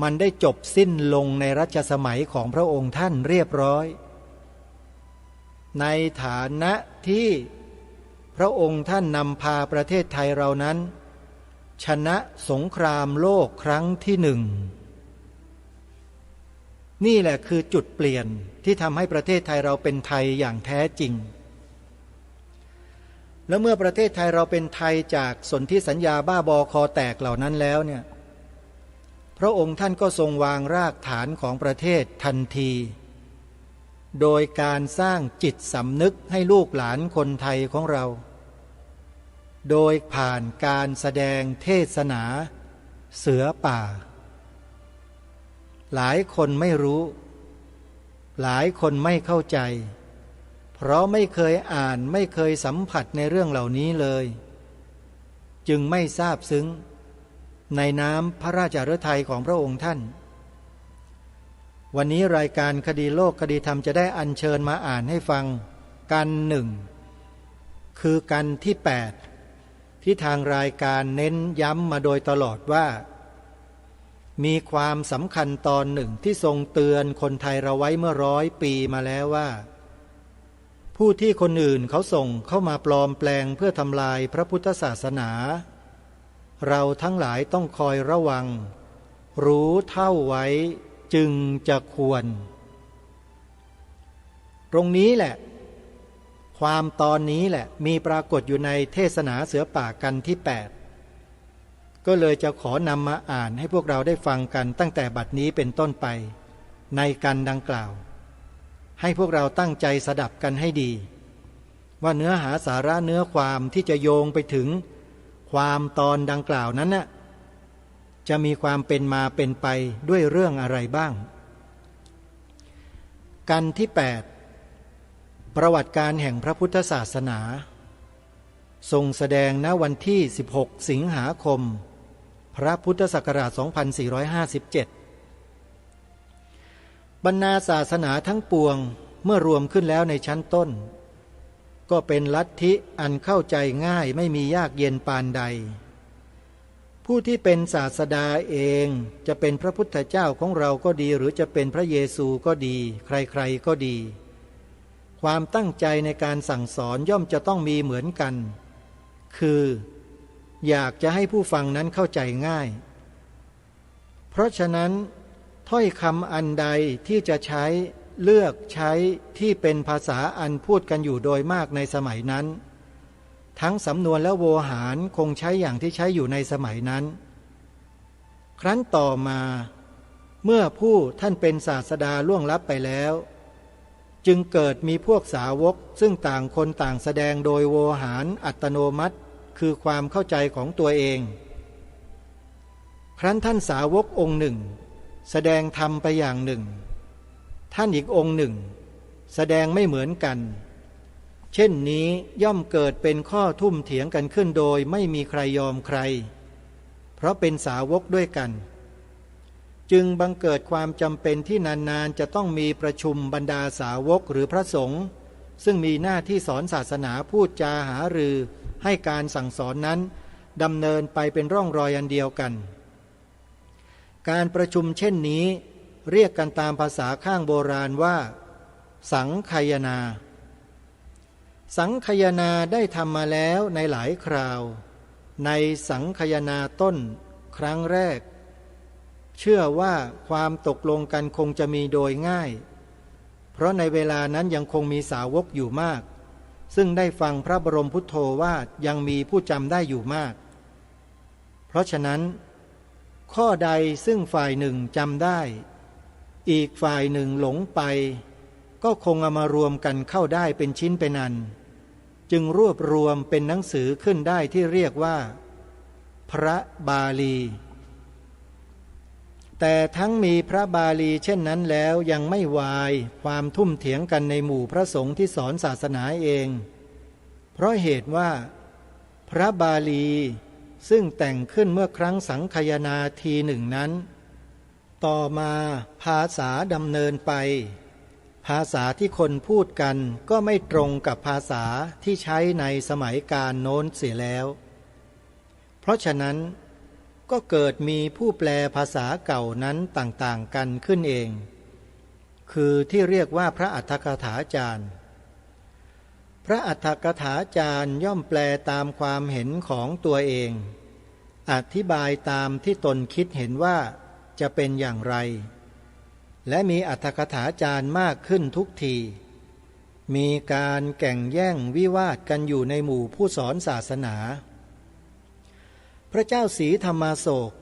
มันได้จบสิ้นลงในรัชสมัยของพระองค์ท่านเรียบร้อยในฐานะที่พระองค์ท่านนำพาประเทศไทยเรานั้นชนะสงครามโลกครั้งที่1นี่แหละคือจุดเปลี่ยนที่ทำให้ประเทศไทยเราเป็นไทยอย่างแท้จริงและเมื่อประเทศไทยเราเป็นไทยจากสนธิสัญญาบ้าบอคอแตกเหล่านั้นแล้วเนี่ยพระองค์ท่านก็ทรงวางรากฐานของประเทศทันทีโดยการสร้างจิตสำนึกให้ลูกหลานคนไทยของเราโดยผ่านการแสดงเทศนาเสือป่าหลายคนไม่รู้หลายคนไม่เข้าใจเพราะไม่เคยอ่านไม่เคยสัมผัสในเรื่องเหล่านี้เลยจึงไม่ทราบซึ้งในน้ำพระราชฤทัยของพระองค์ท่านวันนี้รายการคดีโลกคดีธรรมจะได้อัญเชิญมาอ่านให้ฟังกันหนึ่งคือกันที่8ที่ทางรายการเน้นย้ำมาโดยตลอดว่ามีความสำคัญตอนหนึ่งที่ทรงเตือนคนไทยเราไว้เมื่อ100 ปีมาแล้วว่าผู้ที่คนอื่นเขาส่งเข้ามาปลอมแปลงเพื่อทำลายพระพุทธศาสนาเราทั้งหลายต้องคอยระวังรู้เท่าไว้จึงจะควรตรงนี้แหละความตอนนี้แหละมีปรากฏอยู่ในเทศนาเสือป่ากันที่8ก็เลยจะขอนำมาอ่านให้พวกเราได้ฟังกันตั้งแต่บัดนี้เป็นต้นไปในกันดังกล่าวให้พวกเราตั้งใจสดับกันให้ดีว่าเนื้อหาสาระเนื้อความที่จะโยงไปถึงความตอนดังกล่าวนั้นน่ะจะมีความเป็นมาเป็นไปด้วยเรื่องอะไรบ้างกันที่8ประวัติการแห่งพระพุทธศาสนาทรงแสดงณวันที่16 สิงหาคมพระพุทธศักราช 2457 บรรดาศาสนาทั้งปวงเมื่อรวมขึ้นแล้วในชั้นต้นก็เป็นลัทธิอันเข้าใจง่ายไม่มียากเย็นปานใด ผู้ที่เป็นศาสดาเองจะเป็นพระพุทธเจ้าของเราก็ดีหรือจะเป็นพระเยซูก็ดีใครๆก็ดีความตั้งใจในการสั่งสอนย่อมจะต้องมีเหมือนกันคืออยากจะให้ผู้ฟังนั้นเข้าใจง่ายเพราะฉะนั้นถ้อยคำอันใดที่จะใช้เลือกใช้ที่เป็นภาษาอันพูดกันอยู่โดยมากในสมัยนั้นทั้งสำนวนและโวหารคงใช้อย่างที่ใช้อยู่ในสมัยนั้นครั้นต่อมาเมื่อผู้ท่านเป็นศาสดาล่วงลับไปแล้วจึงเกิดมีพวกสาวกซึ่งต่างคนต่างแสดงโดยโวหารอัตโนมัติคือความเข้าใจของตัวเองครั้นท่านสาวกองค์หนึ่งแสดงธรรมไปอย่างหนึ่งท่านอีกองค์หนึ่งแสดงไม่เหมือนกันเช่นนี้ย่อมเกิดเป็นข้อทุ่มเถียงกันขึ้นโดยไม่มีใครยอมใครเพราะเป็นสาวกด้วยกันจึงบังเกิดความจำเป็นที่นานๆจะต้องมีประชุมบรรดาสาวกหรือพระสงฆ์ซึ่งมีหน้าที่สอนศาสนาพูดจาหารือให้การสั่งสอนนั้นดำเนินไปเป็นร่องรอยอันเดียวกันการประชุมเช่นนี้เรียกกันตามภาษาข้างโบราณว่าสังคายนาสังคายนาได้ทำมาแล้วในหลายคราวในสังคายนาต้นครั้งแรกเชื่อว่าความตกลงกันคงจะมีโดยง่ายเพราะในเวลานั้นยังคงมีสาวกอยู่มากซึ่งได้ฟังพระบรมพุทโธวาทยังมีผู้จำได้อยู่มากเพราะฉะนั้นข้อใดซึ่งฝ่ายหนึ่งจำได้อีกฝ่ายหนึ่งหลงไปก็คงเอามารวมกันเข้าได้เป็นชิ้นเป็นอันจึงรวบรวมเป็นหนังสือขึ้นได้ที่เรียกว่าพระบาลีแต่ทั้งมีพระบาลีเช่นนั้นแล้วยังไม่วายความทุ่มเถียงกันในหมู่พระสงฆ์ที่สอนศาสนาเองเพราะเหตุว่าพระบาลีซึ่งแต่งขึ้นเมื่อครั้งสังคายนาทีหนึ่งนั้นต่อมาภาษาดำเนินไปภาษาที่คนพูดกันก็ไม่ตรงกับภาษาที่ใช้ในสมัยกาลโน้นเสียแล้วเพราะฉะนั้นก็เกิดมีผู้แปลภาษาเก่านั้นต่างๆกันขึ้นเองคือที่เรียกว่าพระอัฏฐกถาจารย์พระอัฏฐกถาจารย์ย่อมแปลตามความเห็นของตัวเองอธิบายตามที่ตนคิดเห็นว่าจะเป็นอย่างไรและมีอัฏฐกถาจารย์มากขึ้นทุกทีมีการแข่งแย่งวิวาทกันอยู่ในหมู่ผู้สอนศาสนาพระเจ้าศรีธรรมาโศก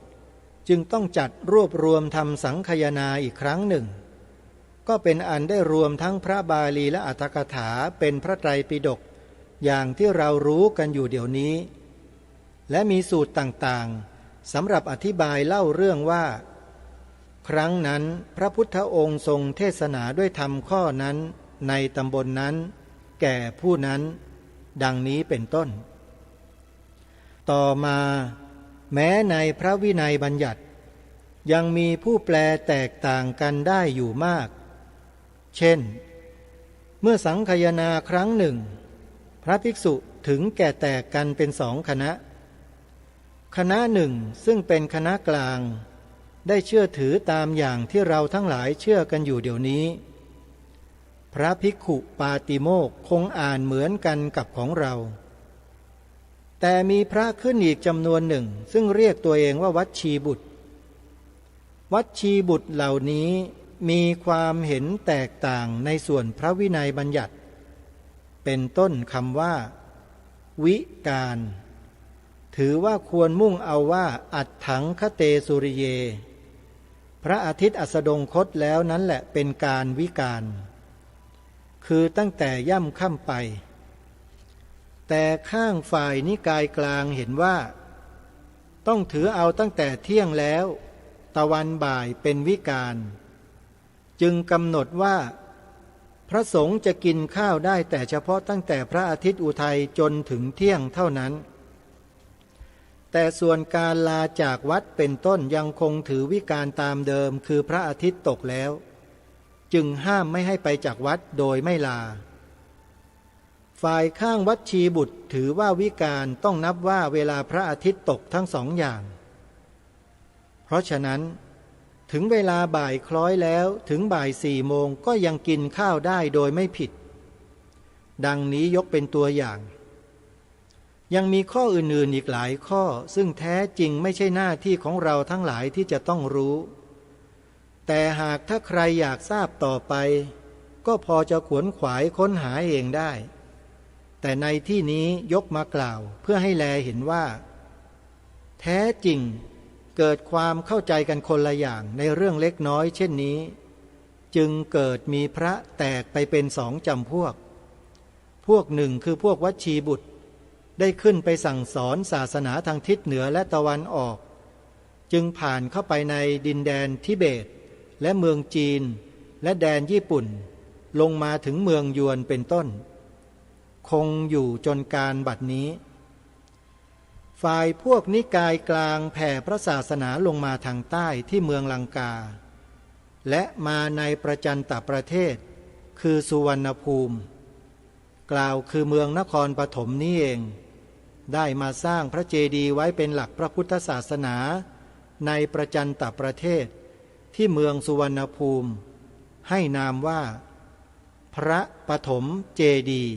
จึงต้องจัดรวบรวมทำสังคายนาอีกครั้งหนึ่งก็เป็นอันได้รวมทั้งพระบาลีและอัฏฐกถาเป็นพระไตรปิฎกอย่างที่เรารู้กันอยู่เดี๋ยวนี้และมีสูตรต่างๆสำหรับอธิบายเล่าเรื่องว่าครั้งนั้นพระพุทธองค์ทรงเทศนาด้วยธรรมข้อนั้นในตำบลนั้นแก่ผู้นั้นดังนี้เป็นต้นต่อมาแม้ในพระวินัยบัญญัติยังมีผู้แปลแตกต่างกันได้อยู่มากเช่นเมื่อสังคายนาครั้งหนึ่งพระภิกษุถึงแก่แตกกันเป็นสองคณะคณะหนึ่งซึ่งเป็นคณะกลางได้เชื่อถือตามอย่างที่เราทั้งหลายเชื่อกันอยู่เดี๋ยวนี้พระภิกขุปาติโมกข์คงอ่านเหมือนกันกับของเราแต่มีพระขึ้นอีกจำนวนหนึ่งซึ่งเรียกตัวเองว่าวัชชีบุตรวัชชีบุตรเหล่านี้มีความเห็นแตกต่างในส่วนพระวินัยบัญญัติเป็นต้นคำว่าวิการถือว่าควรมุ่งเอาว่าอัฏฐังคเตสุริเยพระอาทิตย์อัสดงคตแล้วนั้นแหละเป็นการวิการคือตั้งแต่ย่ำค่ำไปแต่ข้างฝ่ายนิกายกลางเห็นว่าต้องถือเอาตั้งแต่เที่ยงแล้วตะวันบ่ายเป็นวิการจึงกำหนดว่าพระสงฆ์จะกินข้าวได้แต่เฉพาะตั้งแต่พระอาทิตย์อุทัยจนถึงเที่ยงเท่านั้นแต่ส่วนการลาจากวัดเป็นต้นยังคงถือวิการตามเดิมคือพระอาทิตย์ตกแล้วจึงห้ามไม่ให้ไปจากวัดโดยไม่ลาฝ่ายข้างวัชชีบุตรถือว่าวิการต้องนับว่าเวลาพระอาทิตย์ตกทั้งสองอย่าง เพราะฉะนั้นถึงเวลาบ่ายคล้อยแล้วถึงบ่าย4 โมงก็ยังกินข้าวได้โดยไม่ผิดดังนี้ยกเป็นตัวอย่างยังมีข้ออื่นๆอีกหลายข้อซึ่งแท้จริงไม่ใช่หน้าที่ของเราทั้งหลายที่จะต้องรู้แต่หากถ้าใครอยากทราบต่อไปก็พอจะขวนขวายค้นหาเองได้แต่ในที่นี้ยกมากล่าวเพื่อให้แลเห็นว่าแท้จริงเกิดความเข้าใจกันคนละอย่างในเรื่องเล็กน้อยเช่นนี้จึงเกิดมีพระแตกไปเป็น2 จำพวกหนึ่งคือพวกวัชชีบุตรได้ขึ้นไปสั่งสอนศาสนาทางทิศเหนือและตะวันออกจึงผ่านเข้าไปในดินแดนทิเบตและเมืองจีนและแดนญี่ปุ่นลงมาถึงเมืองยวนเป็นต้นคงอยู่จนการบัดนี้ฝ่ายพวกนิกายกลางแผ่พระศาสนาลงมาทางใต้ที่เมืองลังกาและมาในประจันตประเทศคือสุวรรณภูมิกล่าวคือเมืองนครปฐมนี่เองได้มาสร้างพระเจดีย์ไว้เป็นหลักพระพุทธศาสนาในประจันตประเทศที่เมืองสุวรรณภูมิให้นามว่าพระปฐมเจดีย์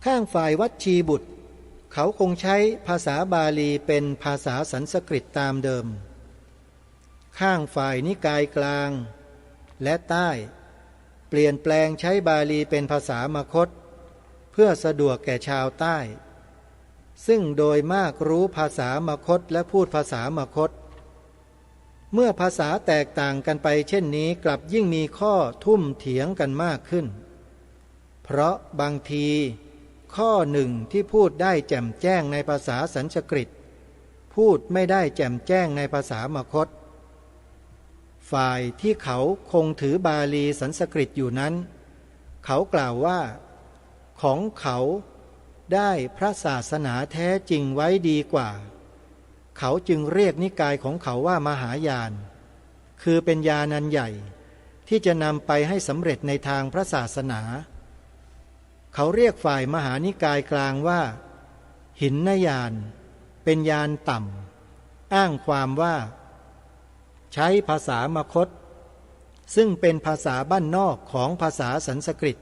ข้างฝ่ายวัชชีบุตรเขาคงใช้ภาษาบาลีเป็นภาษาสันสกฤตตามเดิมข้างฝ่ายนิกายกลางและใต้เปลี่ยนแปลงใช้บาลีเป็นภาษามคธเพื่อสะดวกแก่ชาวใต้ซึ่งโดยมากรู้ภาษามคธและพูดภาษามคธเมื่อภาษาแตกต่างกันไปเช่นนี้กลับยิ่งมีข้อทุ่มเถียงกันมากขึ้นเพราะบางทีข้อหนึ่งที่พูดได้แจ่มแจ้งในภาษาสันสกฤตพูดไม่ได้แจ่มแจ้งในภาษามคธฝ่ายที่เขาคงถือบาลีสันสกฤตอยู่นั้นเขากล่าวว่าของเขาได้พระศาสนาแท้จริงไว้ดีกว่าเขาจึงเรียกนิกายของเขาว่ามหายานคือเป็นญาณอันใหญ่ที่จะนำไปให้สำเร็จในทางพระศาสนาเขาเรียกฝ่ายมหานิกายกลางว่าหินนญาณเป็นญาณต่ำอ้างความว่าใช้ภาษามคธซึ่งเป็นภาษาบ้านนอกของภาษาสันสกฤต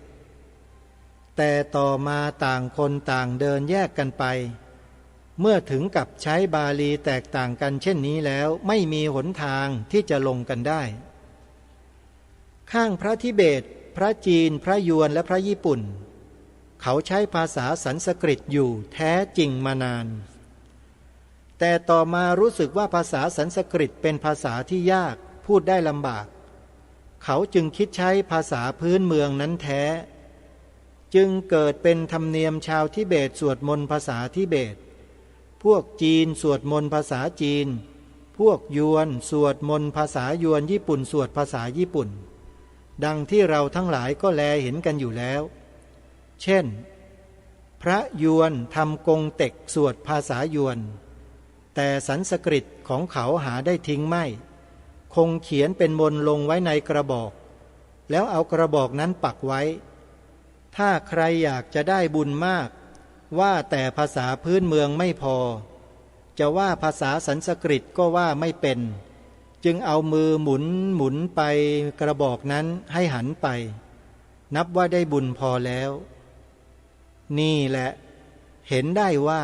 แต่ต่อมาต่างคนต่างเดินแยกกันไปเมื่อถึงกับใช้บาลีแตกต่างกันเช่นนี้แล้วไม่มีหนทางที่จะลงกันได้ข้างพระทิเบตพระจีนพระยวนและพระญี่ปุ่นเขาใช้ภาษาสันสกฤตอยู่แท้จริงมานานแต่ต่อมารู้สึกว่าภาษาสันสกฤตเป็นภาษาที่ยากพูดได้ลำบากเขาจึงคิดใช้ภาษาพื้นเมืองนั้นแท้จึงเกิดเป็นธรรมเนียมชาวทิเบตสวดมนต์ภาษาทิเบตพวกจีนสวดมนต์ภาษาจีนพวกยวนสวดมนต์ภาษายวนญี่ปุ่นสวดภาษาญี่ปุ่นดังที่เราทั้งหลายก็แลเห็นกันอยู่แล้วเช่นพระยวนทำกงเต็กสวดภาษายวนแต่สันสกฤตของเขาหาได้ทิ้งไม่คงเขียนเป็นมนต์ลงไว้ในกระบอกแล้วเอากระบอกนั้นปักไว้ถ้าใครอยากจะได้บุญมากว่าแต่ภาษาพื้นเมืองไม่พอจะว่าภาษาสันสกฤตก็ว่าไม่เป็นจึงเอามือหมุนไปกระบอกนั้นให้หันไปนับว่าได้บุญพอแล้วนี่แหละเห็นได้ว่า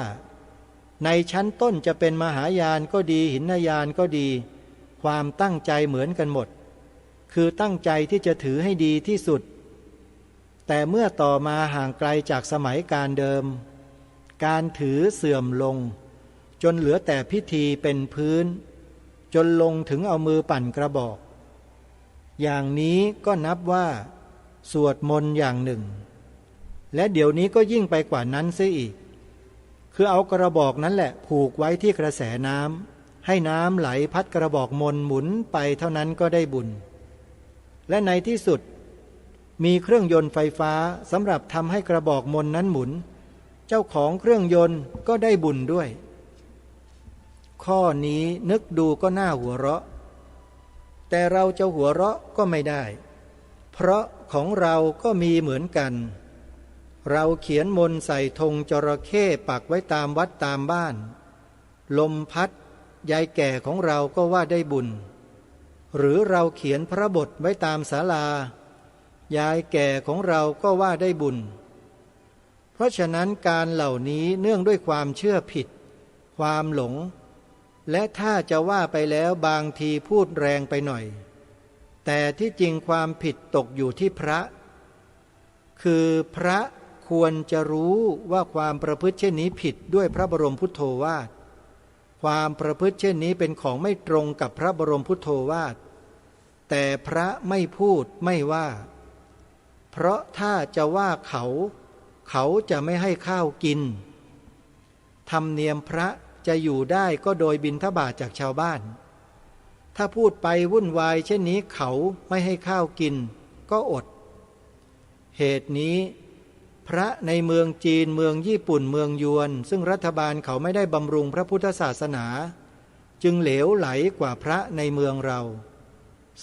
ในชั้นต้นจะเป็นมหายานก็ดีหินยานก็ดีความตั้งใจเหมือนกันหมดคือตั้งใจที่จะถือให้ดีที่สุดแต่เมื่อต่อมาห่างไกลจากสมัยการเดิมการถือเสื่อมลงจนเหลือแต่พิธีเป็นพื้นจนลงถึงเอามือปั่นกระบอกอย่างนี้ก็นับว่าสวดมนต์อย่างหนึ่งและเดี๋ยวนี้ก็ยิ่งไปกว่านั้นเสียอีกคือเอากระบอกนั้นแหละผูกไว้ที่กระแสน้ำให้น้ำไหลพัดกระบอกมนต์หมุนไปเท่านั้นก็ได้บุญและในที่สุดมีเครื่องยนต์ไฟฟ้าสำหรับทำให้กระบอกมนต์นั้นหมุนเจ้าของเครื่องยนต์ก็ได้บุญด้วยข้อนี้นึกดูก็น่าหัวเราะแต่เราจะหัวเราะก็ไม่ได้เพราะของเราก็มีเหมือนกันเราเขียนมนต์ใส่ธงจระเข้ปักไว้ตามวัดตามบ้านลมพัด ยายแก่ของเราก็ว่าได้บุญหรือเราเขียนพระบทไว้ตามศาลายายแก่ของเราก็ว่าได้บุญเพราะฉะนั้นการเหล่านี้เนื่องด้วยความเชื่อผิดความหลงและถ้าจะว่าไปแล้วบางทีพูดแรงไปหน่อยแต่ที่จริงความผิดตกอยู่ที่พระคือพระควรจะรู้ว่าความประพฤติเช่นนี้ผิดด้วยพระบรมพุทโธวาทความประพฤติเช่นนี้เป็นของไม่ตรงกับพระบรมพุทโธวาทแต่พระไม่พูดไม่ว่าเพราะถ้าจะว่าเขาจะไม่ให้ข้าวกินธรรมเนียมพระจะอยู่ได้ก็โดยบิณฑบาตจากชาวบ้านถ้าพูดไปวุ่นวายเช่นนี้เขาไม่ให้ข้าวกินก็อดเหตุนี้พระในเมืองจีนเมืองญี่ปุ่นเมืองยวนซึ่งรัฐบาลเขาไม่ได้บำรุงพระพุทธศาสนาจึงเหลวไหลกว่าพระในเมืองเรา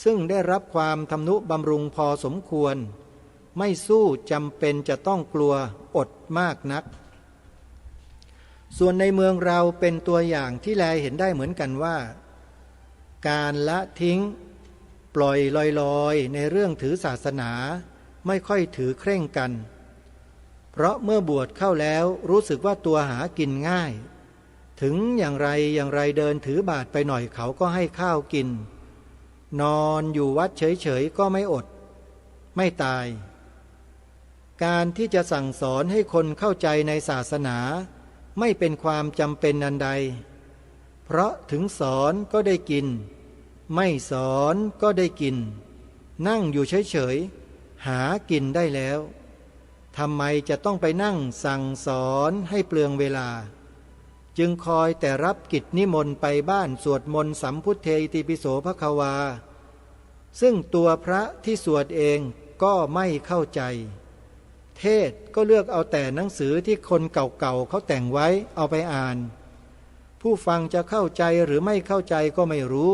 ซึ่งได้รับความทำนุบำรุงพอสมควรไม่สู้จำเป็นจะต้องกลัวอดมากนักส่วนในเมืองเราเป็นตัวอย่างที่แลเห็นได้เหมือนกันว่าการละทิ้งปล่อยลอยๆในเรื่องถือศาสนาไม่ค่อยถือเคร่งกันเพราะเมื่อบวชเข้าแล้วรู้สึกว่าตัวหากินง่ายถึงอย่างไรเดินถือบาตรไปหน่อยเขาก็ให้ข้าวกินนอนอยู่วัดเฉยๆก็ไม่อดไม่ตายการที่จะสั่งสอนให้คนเข้าใจในศาสนาไม่เป็นความจำเป็นอันใดเพราะถึงสอนก็ได้กินไม่สอนก็ได้กินนั่งอยู่เฉยๆหากินได้แล้วทำไมจะต้องไปนั่งสั่งสอนให้เปลืองเวลาจึงคอยแต่รับกิจนิมนต์ไปบ้านสวดมนต์สัมพุทเทอิติปิโสภควาซึ่งตัวพระที่สวดเองก็ไม่เข้าใจเทศก็เลือกเอาแต่หนังสือที่คนเก่าๆเขาแต่งไว้เอาไปอ่านผู้ฟังจะเข้าใจหรือไม่เข้าใจก็ไม่รู้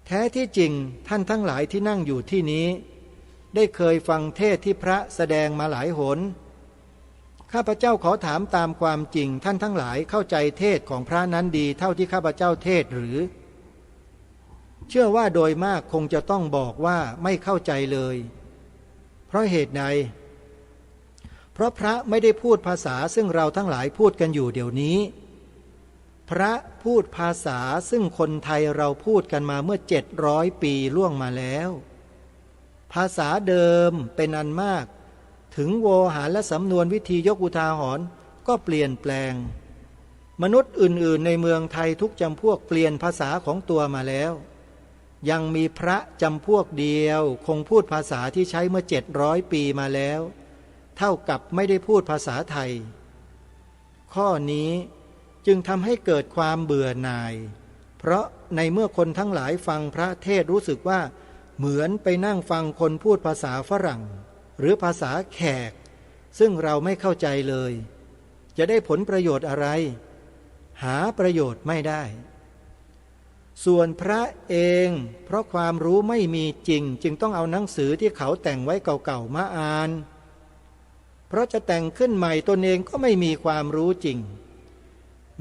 แท้ที่จริงท่านทั้งหลายที่นั่งอยู่ที่นี้ได้เคยฟังเทศที่พระแสดงมาหลายหนข้าพเจ้าขอถามตามความจริงท่านทั้งหลายเข้าใจเทศของพระนั้นดีเท่าที่ข้าพเจ้าเทศหรือเชื่อว่าโดยมากคงจะต้องบอกว่าไม่เข้าใจเลยเพราะเหตุใดเพราะพระไม่ได้พูดภาษาซึ่งเราทั้งหลายพูดกันอยู่เดี๋ยวนี้พระพูดภาษาซึ่งคนไทยเราพูดกันมาเมื่อ700 ปีล่วงมาแล้วภาษาเดิมเป็นอันมากถึงโวหารและสำนวนวิธียกอุทาหรณ์ก็เปลี่ยนแปลงมนุษย์อื่นๆในเมืองไทยทุกจำพวกเปลี่ยนภาษาของตัวมาแล้วยังมีพระจำพวกเดียวคงพูดภาษาที่ใช้เมื่อ700 ปีมาแล้วเท่ากับไม่ได้พูดภาษาไทยข้อนี้จึงทำให้เกิดความเบื่อหน่ายเพราะในเมื่อคนทั้งหลายฟังพระเทศรู้สึกว่าเหมือนไปนั่งฟังคนพูดภาษาฝรั่งหรือภาษาแขกซึ่งเราไม่เข้าใจเลยจะได้ผลประโยชน์อะไรหาประโยชน์ไม่ได้ส่วนพระเองเพราะความรู้ไม่มีจริงจึงต้องเอาหนังสือที่เขาแต่งไว้เก่าๆมาอ่านเพราะจะแต่งขึ้นใหม่ตนเองก็ไม่มีความรู้จริง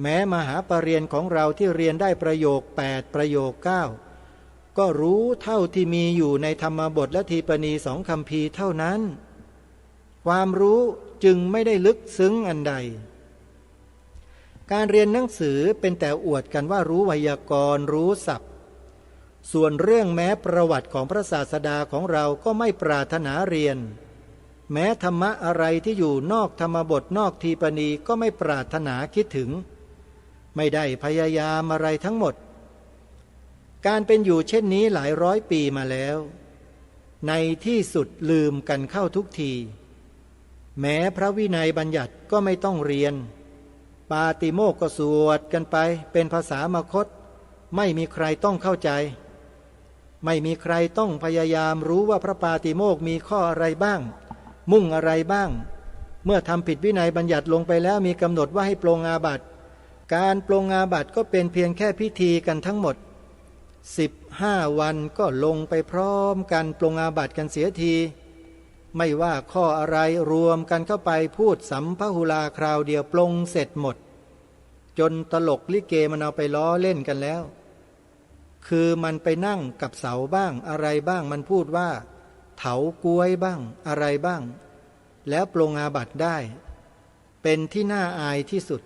แม้มหาปรริญญาของเราที่เรียนได้ประโยค8ประโยค9ก็รู้เท่าที่มีอยู่ในธรรมบทและทีปณี2 คัมภีร์เท่านั้นความรู้จึงไม่ได้ลึกซึ้งอันใดการเรียนหนังสือเป็นแต่อวดกันว่ารู้ไวยากรณ์รู้ศัพท์ส่วนเรื่องแม้ประวัติของพระศาสดาของเราก็ไม่ปรารถนาเรียนแม้ธรรมะอะไรที่อยู่นอกธรรมบทนอกทีปณีก็ไม่ปรารถนาคิดถึงไม่ได้พยายามอะไรทั้งหมดการเป็นอยู่เช่นนี้หลายร้อยปีมาแล้วในที่สุดลืมกันเข้าทุกทีแม้พระวินัยบัญญัติก็ไม่ต้องเรียนปาติโมกข์ก็สวดกันไปเป็นภาษามคธไม่มีใครต้องเข้าใจไม่มีใครต้องพยายามรู้ว่าพระปาติโมกข์มีข้ออะไรบ้างมุ่งอะไรบ้างเมื่อทำผิดวินัยบัญญัติลงไปแล้วมีกำหนดว่าให้ปลงอาบัติการปลงอาบัติก็เป็นเพียงแค่พิธีกันทั้งหมด15 วันก็ลงไปพร้อมกันปลงอาบัติกันเสียทีไม่ว่าข้ออะไรรวมกันเข้าไปพูดสัมภหุลาคราวเดียวปลงเสร็จหมด จนตลกลิเกมันเอาไปล้อเล่นกันแล้วคือมันไปนั่งกับเสาบ้างอะไรบ้างมันพูดว่าเถากล้วยบ้างอะไรบ้างแล้วปลงอาบัติได้เป็นที่น่าอายที่สุด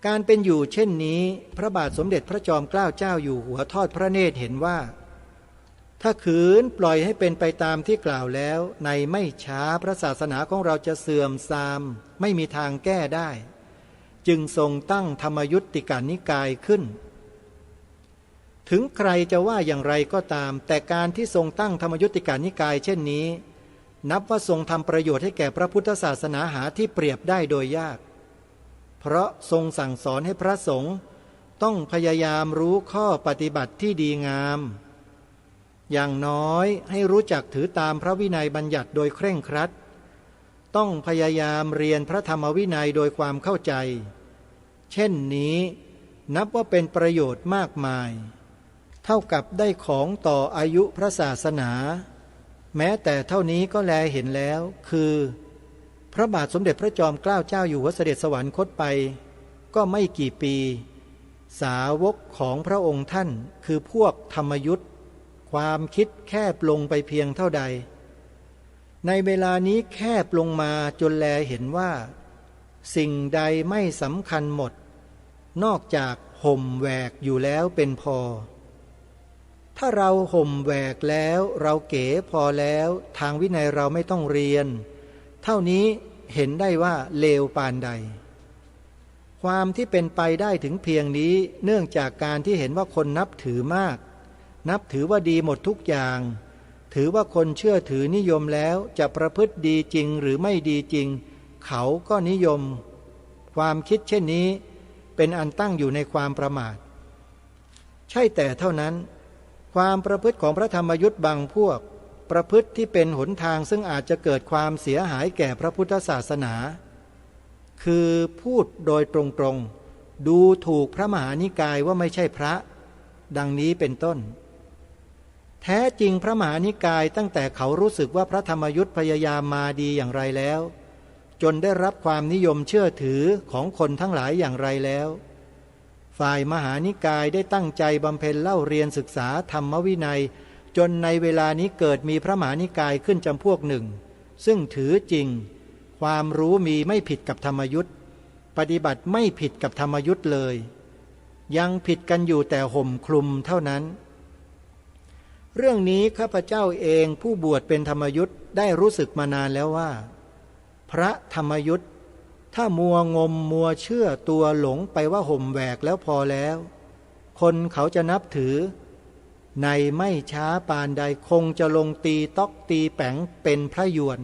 การเป็นอยู่เช่นนี้พระบาทสมเด็จพระจอมเกล้าเจ้าอยู่หัวทอดพระเนตรเห็นว่าถ้าขืนปล่อยให้เป็นไปตามที่กล่าวแล้วในไม่ช้าพระศาสนาของเราจะเสื่อมทรามไม่มีทางแก้ได้จึงทรงตั้งธรรมยุตติกานิกายขึ้นถึงใครจะว่าอย่างไรก็ตามแต่การที่ทรงตั้งธรรมยุตติกานิกายเช่นนี้นับว่าทรงทำประโยชน์ให้แก่พระพุทธศาสนาหาที่เปรียบได้โดยยากเพราะทรงสั่งสอนให้พระสงฆ์ต้องพยายามรู้ข้อปฏิบัติที่ดีงามอย่างน้อยให้รู้จักถือตามพระวินัยบัญญัติโดยเคร่งครัดต้องพยายามเรียนพระธรรมวินัยโดยความเข้าใจเช่นนี้นับว่าเป็นประโยชน์มากมายเท่ากับได้ของต่ออายุพระศาสนาแม้แต่เท่านี้ก็แลเห็นแล้วคือพระบาทสมเด็จพระจอมเกล้าเจ้าอยู่หัวเสด็จสวรรคตไปก็ไม่กี่ปีสาวกของพระองค์ท่านคือพวกธรรมยุทธความคิดแคบลงไปเพียงเท่าใดในเวลานี้แคบลงมาจนแลเห็นว่าสิ่งใดไม่สำคัญหมดนอกจากห่มแหวกอยู่แล้วเป็นพอถ้าเราห่มแหวกแล้วเราเก๋พอแล้วทางวินัยเราไม่ต้องเรียนเท่านี้เห็นได้ว่าเลวปานใดความที่เป็นไปได้ถึงเพียงนี้เนื่องจากการที่เห็นว่าคนนับถือมากนับถือว่าดีหมดทุกอย่างถือว่าคนเชื่อถือนิยมแล้วจะประพฤติดีจริงหรือไม่ดีจริงเขาก็นิยมความคิดเช่นนี้เป็นอันตั้งอยู่ในความประมาทใช่แต่เท่านั้นความประพฤติของพระธรรมยุทธ์บางพวกประพฤติที่เป็นหนทางซึ่งอาจจะเกิดความเสียหายแก่พระพุทธศาสนาคือพูดโดยตรงๆดูถูกพระมหานิกายว่าไม่ใช่พระดังนี้เป็นต้นแท้จริงพระมหานิกายตั้งแต่เขารู้สึกว่าพระธรรมยุทธ์พยายามมาดีอย่างไรแล้วจนได้รับความนิยมเชื่อถือของคนทั้งหลายอย่างไรแล้วฝ่ายมหานิกายได้ตั้งใจบำเพ็ญเล่าเรียนศึกษาธรรมวินัยจนในเวลานี้เกิดมีพระมหานิกายขึ้นจำพวกหนึ่งซึ่งถือจริงความรู้มีไม่ผิดกับธรรมยุทธ์ปฏิบัติไม่ผิดกับธรรมยุทธ์เลยยังผิดกันอยู่แต่ห่มคลุมเท่านั้นเรื่องนี้ข้าพเจ้าเองผู้บวชเป็นธรรมยุทธ์ได้รู้สึกมานานแล้วว่าพระธรรมยุทธ์ถ้ามัวงมมัวเชื่อตัวหลงไปว่าห่มแหวกแล้วพอแล้วคนเขาจะนับถือในไม่ช้าปานใดคงจะลงตีต๊อกตีแป๋งเป็นพระยวน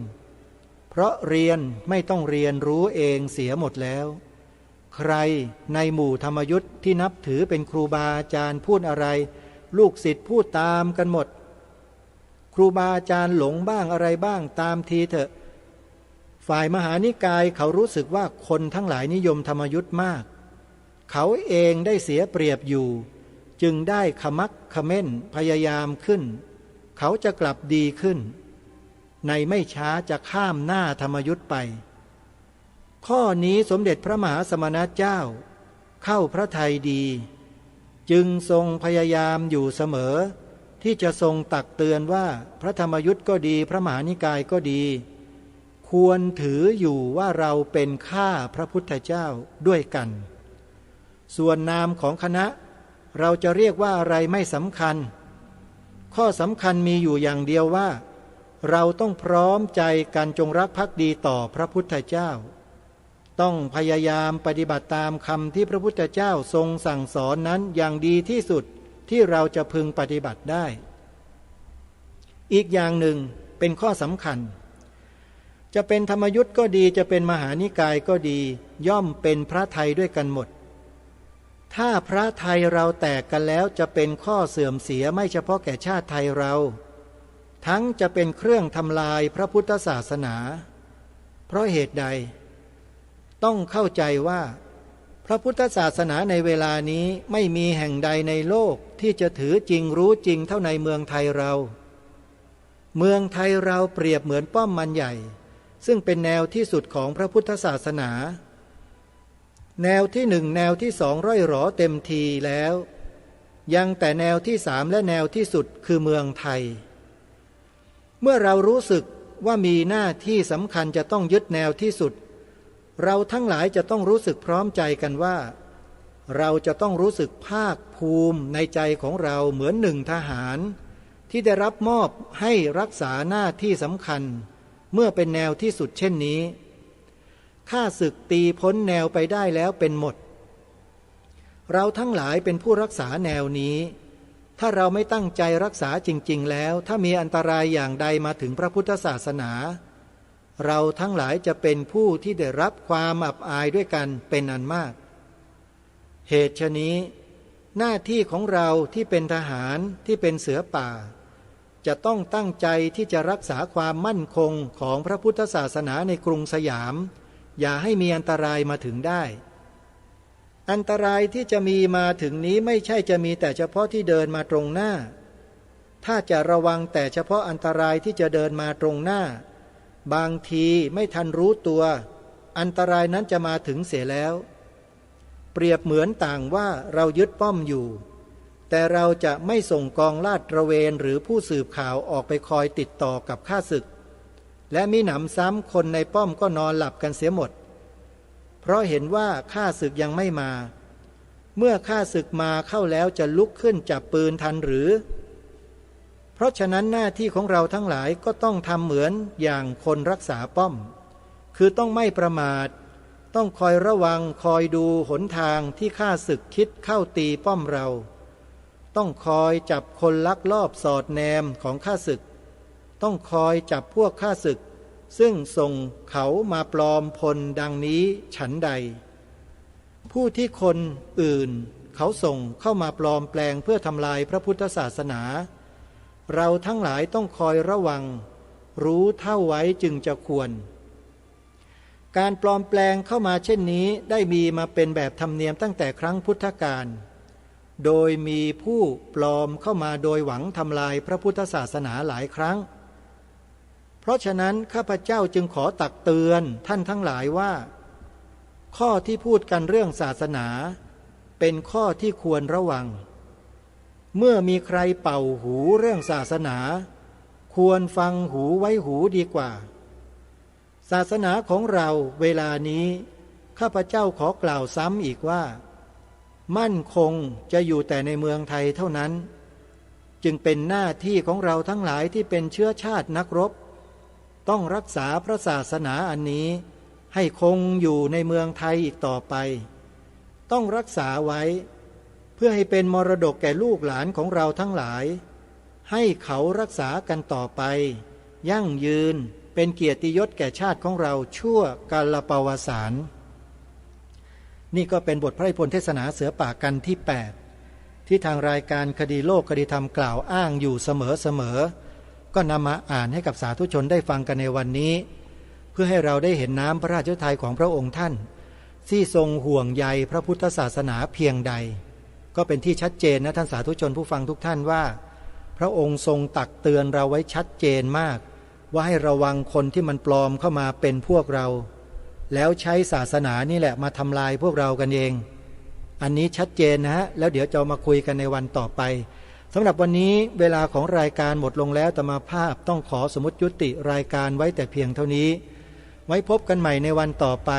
เพราะเรียนไม่ต้องเรียนรู้เองเสียหมดแล้วใครในหมู่ธรรมยุทธ์ที่นับถือเป็นครูบาอาจารย์พูดอะไรลูกศิษย์พูดตามกันหมดครูบาอาจารย์หลงบ้างอะไรบ้างตามทีเถอะฝ่ายมหานิกายเขารู้สึกว่าคนทั้งหลายนิยมธรรมยุทธ์มากเขาเองได้เสียเปรียบอยู่จึงได้ขมักเขม้นพยายามขึ้นเขาจะกลับดีขึ้นในไม่ช้าจะข้ามหน้าธรรมยุทธ์ไปข้อนี้สมเด็จพระมหาสมณเจ้าเข้าพระทัยดีจึงทรงพยายามอยู่เสมอที่จะทรงตักเตือนว่าพระธรรมยุทธ์ก็ดีพระมหานิกายก็ดีควรถืออยู่ว่าเราเป็นข้าพระพุทธเจ้าด้วยกันส่วนนามของคณะเราจะเรียกว่าอะไรไม่สำคัญข้อสำคัญมีอยู่อย่างเดียวว่าเราต้องพร้อมใจกันจงรักภักดีต่อพระพุทธเจ้าต้องพยายามปฏิบัติตามคำที่พระพุทธเจ้าทรงสั่งสอนนั้นอย่างดีที่สุดที่เราจะพึงปฏิบัติได้อีกอย่างหนึ่งเป็นข้อสำคัญจะเป็นธรรมยุทธ์ก็ดีจะเป็นมหานิกายก็ดีย่อมเป็นพระไทยด้วยกันหมดถ้าพระไทยเราแตกกันแล้วจะเป็นข้อเสื่อมเสียไม่เฉพาะแก่ชาติไทยเราทั้งจะเป็นเครื่องทำลายพระพุทธศาสนาเพราะเหตุใดต้องเข้าใจว่าพระพุทธศาสนาในเวลานี้ไม่มีแห่งใดในโลกที่จะถือจริงรู้จริงเท่าในเมืองไทยเราเมืองไทยเราเปรียบเหมือนป้อมมันใหญ่ซึ่งเป็นแนวที่สุดของพระพุทธศาสนา แนวที่หนึ่งแนวที่สองร่อยหรอเต็มทีแล้วยังแต่แนวที่สามและแนวที่สุดคือเมืองไทยเมื่อเรารู้สึกว่ามีหน้าที่สำคัญจะต้องยึดแนวที่สุดเราทั้งหลายจะต้องรู้สึกพร้อมใจกันว่าเราจะต้องรู้สึกภาคภูมิในใจของเราเหมือนหนึ่งทหารที่ได้รับมอบให้รักษาหน้าที่สำคัญเมื่อเป็นแนวที่สุดเช่นนี้ข้าศึกตีพ้นแนวไปได้แล้วเป็นหมดเราทั้งหลายเป็นผู้รักษาแนวนี้ถ้าเราไม่ตั้งใจรักษาจริงๆแล้วถ้ามีอันตรายอย่างใดมาถึงพระพุทธศาสนาเราทั้งหลายจะเป็นผู้ที่ได้รับความอับอายด้วยกันเป็นอันมากเหตุฉะนี้หน้าที่ของเราที่เป็นทหารที่เป็นเสือป่าจะต้องตั้งใจที่จะรักษาความมั่นคงของพระพุทธศาสนาในกรุงสยามอย่าให้มีอันตรายมาถึงได้อันตรายที่จะมีมาถึงนี้ไม่ใช่จะมีแต่เฉพาะที่เดินมาตรงหน้าถ้าจะระวังแต่เฉพาะอันตรายที่จะเดินมาตรงหน้าบางทีไม่ทันรู้ตัวอันตรายนั้นจะมาถึงเสียแล้วเปรียบเหมือนต่างว่าเรายึดป้อมอยู่แต่เราจะไม่ส่งกองลาดตระเวนหรือผู้สืบข่าวออกไปคอยติดต่อกับข้าศึกและมิหนำซ้ำคนในป้อมก็นอนหลับกันเสียหมดเพราะเห็นว่าข้าศึกยังไม่มาเมื่อข้าศึกมาเข้าแล้วจะลุกขึ้นจับปืนทันหรือเพราะฉะนั้นหน้าที่ของเราทั้งหลายก็ต้องทำเหมือนอย่างคนรักษาป้อมคือต้องไม่ประมาทต้องคอยระวังคอยดูหนทางที่ข้าศึกคิดเข้าตีป้อมเราต้องคอยจับคนลักลอบสอดแนมของข้าศึกต้องคอยจับพวกข้าศึกซึ่งส่งเขามาปลอมพลดังนี้ฉันใดผู้ที่คนอื่นเขาส่งเข้ามาปลอมแปลงเพื่อทำลายพระพุทธศาสนาเราทั้งหลายต้องคอยระวังรู้เท่าไว้จึงจะควรการปลอมแปลงเข้ามาเช่นนี้ได้มีมาเป็นแบบธรรมเนียมตั้งแต่ครั้งพุทธกาลโดยมีผู้ปลอมเข้ามาโดยหวังทำลายพระพุทธศาสนาหลายครั้งเพราะฉะนั้นข้าพเจ้าจึงขอตักเตือนท่านทั้งหลายว่าข้อที่พูดกันเรื่องศาสนาเป็นข้อที่ควรระวังเมื่อมีใครเป่าหูเรื่องศาสนาควรฟังหูไว้หูดีกว่าศาสนาของเราเวลานี้ข้าพเจ้าขอกล่าวซ้ำอีกว่ามั่นคงจะอยู่แต่ในเมืองไทยเท่านั้นจึงเป็นหน้าที่ของเราทั้งหลายที่เป็นเชื้อชาตินักรบต้องรักษาพระศาสนาอันนี้ให้คงอยู่ในเมืองไทยอีกต่อไปต้องรักษาไว้เพื่อให้เป็นมรดกแก่ลูกหลานของเราทั้งหลายให้เขารักษากันต่อไปยั่งยืนเป็นเกียรติยศแก่ชาติของเราชั่วกาลปวสานนี่ก็เป็นบทพระนิพนธ์เทศนาเสือป่ากันที่8ที่ทางรายการคดีโลกคดีธรรมกล่าวอ้างอยู่เสมอก็นำมาอ่านให้กับสาธุชนได้ฟังกันในวันนี้เพื่อให้เราได้เห็นน้ำพระราชฤทัยของพระองค์ท่านที่ทรงห่วงใยพระพุทธศาสนาเพียงใดก็เป็นที่ชัดเจนนะท่านสาธุชนผู้ฟังทุกท่านว่าพระองค์ทรงตักเตือนเราไว้ชัดเจนมากว่าให้ระวังคนที่มันปลอมเข้ามาเป็นพวกเราแล้วใช้ศาสนานี่แหละมาทำลายพวกเรากันเองอันนี้ชัดเจนนะฮะแล้วเดี๋ยวจะมาคุยกันในวันต่อไปสำหรับวันนี้เวลาของรายการหมดลงแล้วอาตมาภาพต้องขอสมมุติยุติรายการไว้แต่เพียงเท่านี้ไว้พบกันใหม่ในวันต่อไป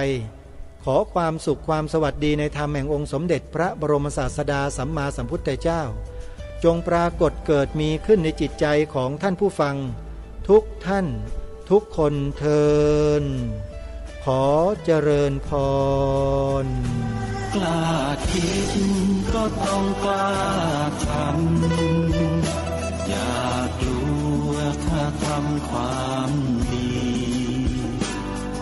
ขอความสุขความสวัสดีในธรรมแห่งองค์สมเด็จพระบรมศาสดาสัมมาสัมพุทธเจ้าจงปรากฏเกิดมีขึ้นในจิตใจของท่านผู้ฟังทุกท่านทุกคนเทินขอเจริญพรกล้าคิดก็ต้องกล้าทำอย่ากลัวถ้าทำความดี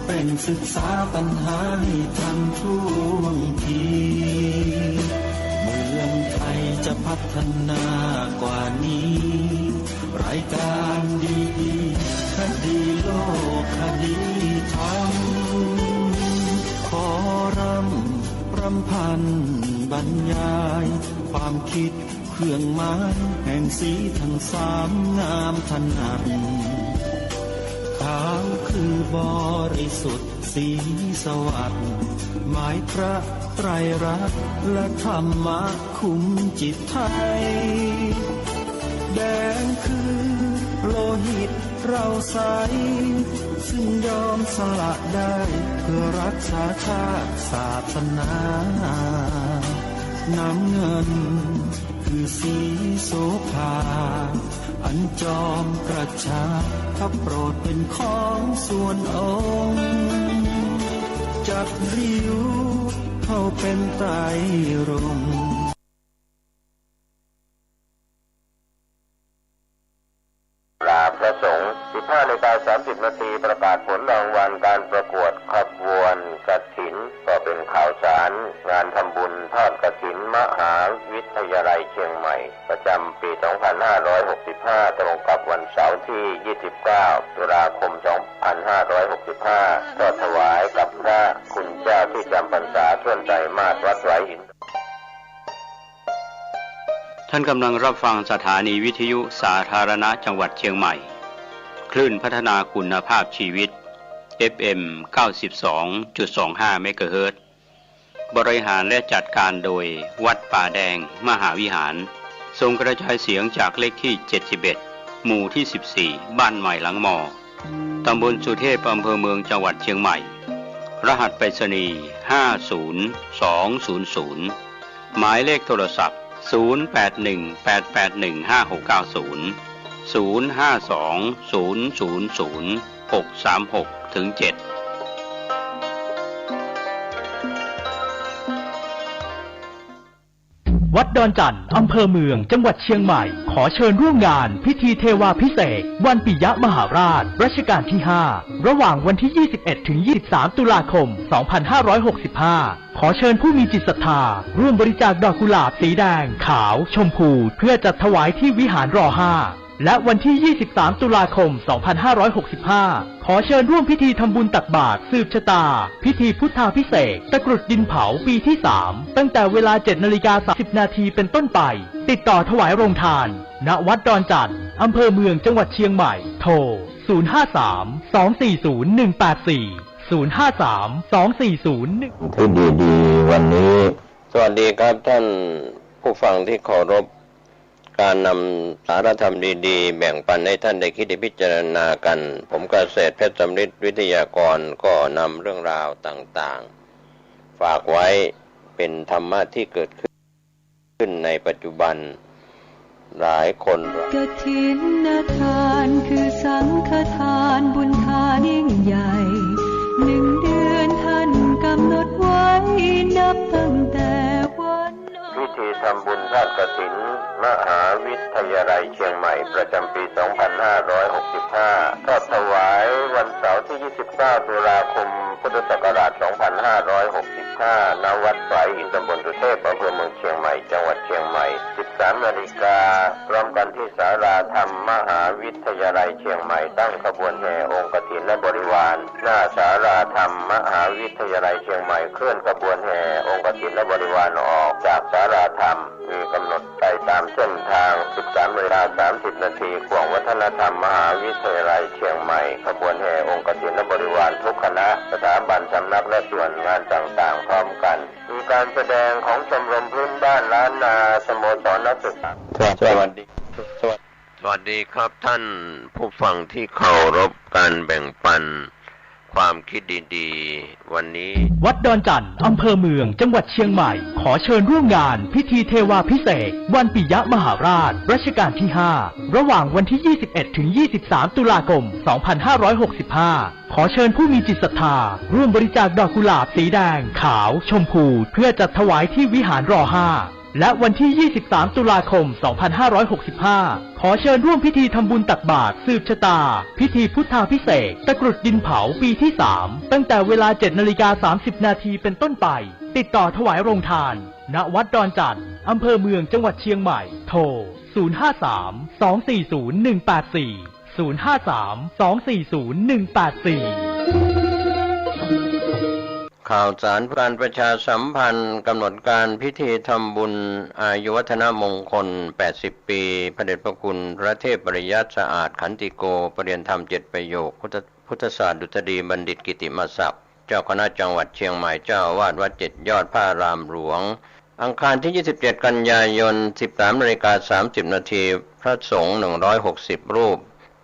เป็นศึกษาปัญหาให้ทันท่วงทีเมืองไทยจะพัฒนากว่านี้รายการดีคดีโลกคดีธรรมขอรำพันบรรยายความคิดเครื่องหมายแห่งสีทั้งสามงามถนัดข่าว คือบริสุทธิ์สีสวัสดิ์หมายพระไตรรัตน์และธรรมะคุมจิตไทยแดงคือโลหิตเราใสซึ่งยอมสละได้เพื่อรักษาชาติศาสนาน้ำเงินคือสีโสภาอันจอมกระชากถ้าโปรดเป็นของส่วนองค์จัดริ้วเข้าเป็นไตรรงค์ลาพระสงฆ์ 15:30 น.ประกาศผลรางวัลการประกวดขบวนกฐินก็เป็นข่าวสารงานทำบุญทอดกฐินมหาวิทยาลัยเชียงใหม่ประจำปี 2565 ตรงกับวันเสาร์ที่ 29 ตุลาคม 2565 ก็ถวายกับพระคุณเจ้าที่จำพรรษาส่วนใจมาศวัดไหหิน ท่านกำลังรับฟังสถานีวิทยุสาธารณะจังหวัดเชียงใหม่คลื่นพัฒนาคุณภาพชีวิต FM 92.25 เมกะเฮิรตซ์บริหารและจัดการโดยวัดป่าแดงมหาวิหารส่งกระจายเสียงจากเลขที่ 71 หมู่ที่ 14 บ้านใหม่หลังมอ ตำบลสุเทพอำเภอเมืองจังหวัดเชียงใหม่รหัสไปรษณีย์ 50200 หมายเลขโทรศัพท์0818815690 052000636-7วัดดอนจันทร์อำเภอเมืองจังหวัดเชียงใหม่ขอเชิญร่วมงานพิธีเทวาภิเษกวันปิยมหาราชรัชกาลที่ 5 ระหว่างวันที่ 21 ถึง 23 ตุลาคม 2565 ขอเชิญผู้มีจิตศรัทธาร่วมบริจาคดอกกุหลาบสีแดงขาวชมพูเพื่อจัดถวายที่วิหารร.5 และวันที่ 23 ตุลาคม 2565 ขอเชิญร่วมพิธีทำบุญตักบาตรสืบชะตาพิธีพุทธาภิเษกตะกรุดดินเผาปีที่ 3 ตั้งแต่เวลา 7:30 น.เป็นต้นไปติดต่อถวายโรงทานณวัดดอนจันทร์อำเภอเมืองจังหวัดเชียงใหม่โทร 053-240-184 053-240-1ที่ดีๆวันนี้สวัสดีครับท่านผู้ฟังที่เคารพการนำสารธรรมดีๆแบ่งปันให้ท่านได้คิดได้พิจารณากันผมเกษตรเพชรสำริดวิทยากรก็นำเรื่องราวต่างๆฝากไว้เป็นธรรมะที่เกิดขึ้นในปัจจุบันหลายคนกฐินทานคือสังฆทานบุญทานยิ่งใหญ่1 เดือนท่านกำหนดไว้นับตั้งแต่วันพิธีทำบุญทอดกฐินมหาวิทยาลัยเชียงใหม่ประจำปี 2565 ทอดถวายวันเสาร์ที่ 29 ตุลาคม พุทธศักราช 2565 ณ วัดสายหินตำบลสุเทพอำเภอเมืองเชียงใหม่ จังหวัดเชียงใหม่ 13 นาฬิกาพร้อมกันที่ศาลาธรรมมหาวิทยาลัยเชียงใหม่ตั้งขบวนแห่องค์กฐินและบริวารหน้าศาลาธรรมมหาวิทยาลัยเชียงใหม่เคลื่อนขบวนแห่องค์กฐินและบริวารออกจากศาลาธรรมมีกำหนดไปตามเส้นทาง 13:30 น.ขวงวัฒนธรรมมหาวิทยาลัยเชียงใหม่ขบวนแห่องค์กฐินและบริวารทุกคณะสถาบันสำนักและส่วนงานต่างๆพร้อมกันมีการแสดงของชมรมพื้นบ้านล้านนาสโมสรนักศึกษาสวัสดีครับท่านผู้ฟังที่เคารพการแบ่งปันความคิดดีๆวันนี้วัดดอนจันทร์อำเภอเมืองจังหวัดเชียงใหม่ขอเชิญร่วมงานพิธีเทวาภิเษกวันปิยมหาราชรัชกาลที่ 5 ระหว่างวันที่ 21 ถึง 23 ตุลาคม 2565 ขอเชิญผู้มีจิตศรัทธาร่วมบริจาคดอกกุหลาบสีแดงขาวชมพูเพื่อจัดถวายที่วิหารร.5 และวันที่ 23 ตุลาคม 2565 ขอเชิญร่วมพิธีทำบุญตักบาตรสืบชะตาพิธีพุทธาภิเษกตะกรุดดินเผาปีที่ 3 ตั้งแต่เวลา 7:30 น.เป็นต้นไปติดต่อถวายโรงทานณวัดดอนจันทร์อำเภอเมืองจังหวัดเชียงใหม่โทร 053-240-184 053-240-184ข่าวสารการประชาสัมพันธ์กำหนดการพิธีทำบุญอายุวัฒนมงคล 80 ปีพระเดชพระคุณพระเทพปริยัติสะอาดขันติโกประเรียนธรรม7 ประโยคพุ พุทธศาสดุษฎีบัณฑิตกิติมศักดิ์เจ้าคณะจังหวัดเชียงใหม่เจ้าอาวาสวัดเจ็ดยอดพระอารามหลวงอังคารที่ 27 กันยายน 13:30 น.พระสงฆ์160 รูป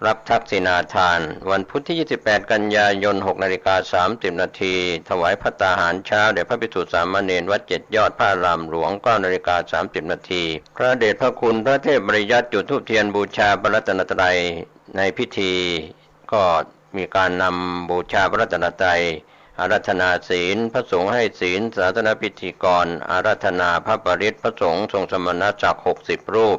รับทักษิณาทานวันพุธที่ 28 กันยายน 6:30 น.ถวายภัตตาหารเช้าแด่พระภิกษุสามเณรวัดเจ็ดยอดพระอารามหลวง 9:30 น.พระเดชพระคุณพระเทพบริยัติจุดธูปเทียนบูชาพระรัตนตรัยในพิธีก็มีการนำบูชาพระรัตนตรัยอาราธนาศีลพระสงฆ์ให้ศีลสาธารณพิธีกรอาราธนาพระปริตรพระสงฆ์ทรงสมณศักดิ์60 รูป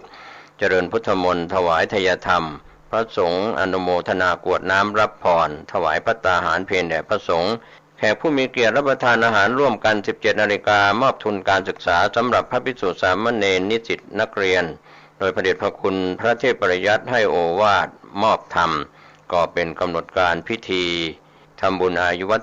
เจริญพุทธมนต์ถวายทายธรรมพระสงฆ์อนุโมทนากรวดน้ำรับพรถวายภัตตาหารเพลแด่พระสงฆ์แขกผู้มีเกียรติรับประทานอาหารร่วมกัน 17 นาฬิกามอบทุนการศึกษาสำหรับพระภิกษุสามเณรนิสิตนักเรียนโดยพระเดชพระคุณพระเทพปริยัติให้โอวาทมอบธรรมก็เป็นกำหนดการพิธีทำบุญอายุวัฒ